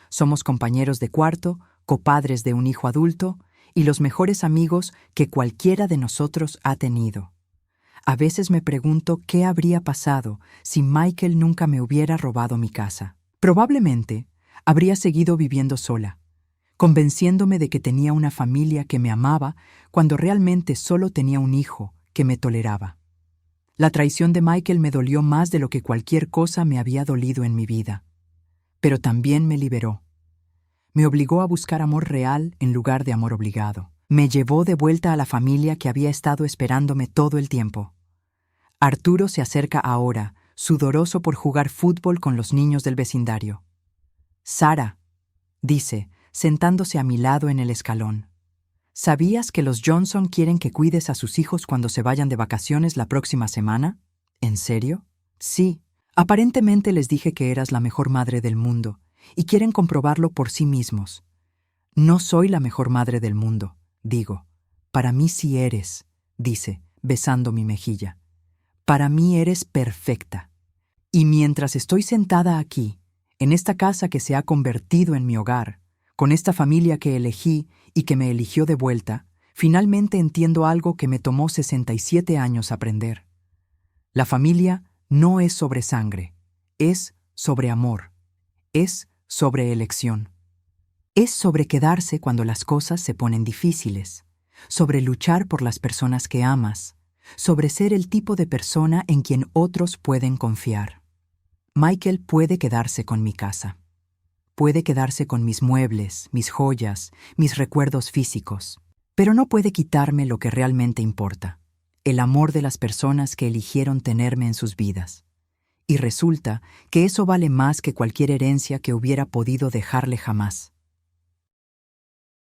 Somos compañeros de cuarto, copadres de un hijo adulto y los mejores amigos que cualquiera de nosotros ha tenido. A veces me pregunto qué habría pasado si Michael nunca me hubiera robado mi casa. Probablemente habría seguido viviendo sola, convenciéndome de que tenía una familia que me amaba cuando realmente solo tenía un hijo que me toleraba. La traición de Michael me dolió más de lo que cualquier cosa me había dolido en mi vida. Pero también me liberó. Me obligó a buscar amor real en lugar de amor obligado. Me llevó de vuelta a la familia que había estado esperándome todo el tiempo. Arturo se acerca ahora, sudoroso por jugar fútbol con los niños del vecindario. «Sara», dice, sentándose a mi lado en el escalón, «¿sabías que los Johnson quieren que cuides a sus hijos cuando se vayan de vacaciones la próxima semana?» «¿En serio?» «Sí, aparentemente les dije que eras la mejor madre del mundo, y quieren comprobarlo por sí mismos». «No soy la mejor madre del mundo», digo. «Para mí sí eres», dice, besando mi mejilla. «Para mí eres perfecta. Y mientras estoy sentada aquí, en esta casa que se ha convertido en mi hogar, con esta familia que elegí y que me eligió de vuelta, finalmente entiendo algo que me tomó 67 años aprender. La familia no es sobre sangre, es sobre amor, es sobre elección. Es sobre quedarse cuando las cosas se ponen difíciles, sobre luchar por las personas que amas, sobre ser el tipo de persona en quien otros pueden confiar. Michael puede quedarse con mi casa. Puede quedarse con mis muebles, mis joyas, mis recuerdos físicos. Pero no puede quitarme lo que realmente importa, el amor de las personas que eligieron tenerme en sus vidas. Y resulta que eso vale más que cualquier herencia que hubiera podido dejarle jamás.